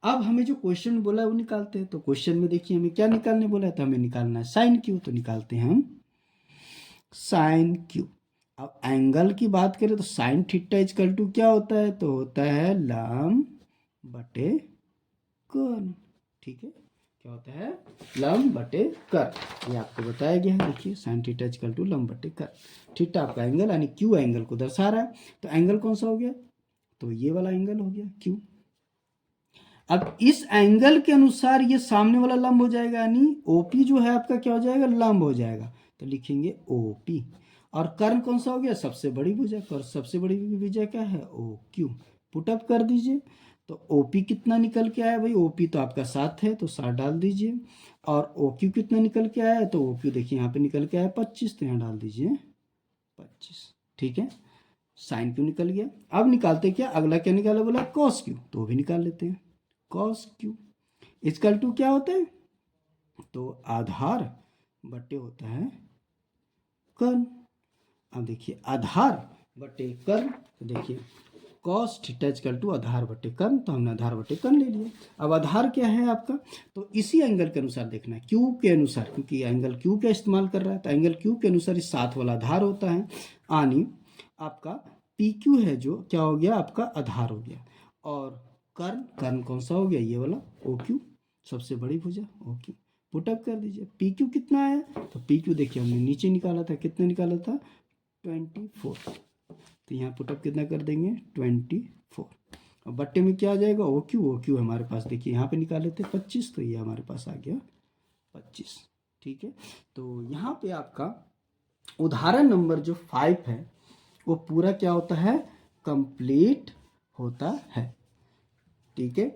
अब हमें जो क्वेश्चन बोला है वो निकालते हैं। तो क्वेश्चन में देखिए हमें क्या निकालने बोला है, तो हमें निकालना है साइन क्यू, तो निकालते हैं हम साइन क्यू। अब एंगल की बात करें तो साइन थीटा इजकल टू क्या होता है, तो होता है लंब बटे कर्न, ठीक है, क्या होता है लंब बटे कर्न, ये आपको बताया गया है। देखिए साइन थीटा इजकल टू लंब बटे कर्न, थीटा आपका एंगल यानी क्यू एंगल को दर्शा रहा है, तो एंगल कौन सा हो गया, तो ये वाला एंगल हो गया क्यू। अब इस एंगल के अनुसार ये सामने वाला लंब हो जाएगा, यानी ओपी जो है आपका क्या हो जाएगा, लंब हो जाएगा, तो लिखेंगे ओपी। और कर्ण कौन सा हो गया, सबसे बड़ी भुजा, और सबसे बड़ी भुजा क्या है ओ क्यू, पुटअप कर दीजिए। तो ओपी कितना निकल के आया भाई, ओपी तो आपका 7 है तो 7 डाल दीजिए, और ओ क्यू कितना निकल के आया, तो ओ क्यू देखिए यहाँ पे निकल के आया 25, तो यहाँ डाल दीजिए 25, ठीक है। साइन क्यू निकल गया। अब निकालते क्या, अगला क्या निकाला बोला कॉस क्यू, तो वो भी निकाल लेते हैं। कॉस क्यू इजकल टू क्या होता है, तो आधार बटे होता है कर्ण। अब देखिए आधार बटे कर्ण, तो देखिए कॉस थीटा इजकल टू आधार बटे कर्ण, तो हमने आधार बटे कर्ण ले लिया। अब आधार क्या है आपका, तो इसी एंगल के अनुसार देखना है, क्यू के अनुसार, क्योंकि एंगल क्यू का इस्तेमाल कर रहा है, तो एंगल क्यू के अनुसार इस साथ वाला आधार होता है, यानी आपका पी क्यू है जो क्या हो गया आपका आधार हो गया, और कर्ण, कर्ण कौन सा हो गया ये वाला ओ क्यू, सबसे बड़ी भुजा ओ क्यू, पुटअप कर दीजिए। पी क्यू कितना आया, तो पी क्यू देखिए हमने नीचे निकाला था, कितना निकाला था 24, तो यहाँ पुटअप कितना कर देंगे 24, और बट्टे में क्या आ जाएगा ओ क्यू हमारे पास देखिए यहाँ पे निकाले थे 25, तो ये हमारे पास आ गया 25, ठीक है। तो यहाँ पे आपका उदाहरण नंबर जो 5 है वो पूरा क्या होता है, कंप्लीट होता है, ठीक है।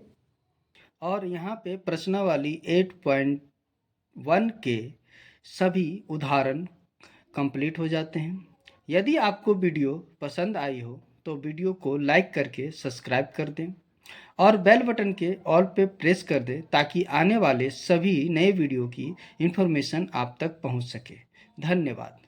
और यहाँ पे प्रश्नावली 8.1 के सभी उदाहरण कंप्लीट हो जाते हैं। यदि आपको वीडियो पसंद आई हो तो वीडियो को लाइक करके सब्सक्राइब कर दें और बेल बटन के ऑल पे प्रेस कर दें, ताकि आने वाले सभी नए वीडियो की इन्फॉर्मेशन आप तक पहुंच सके। धन्यवाद।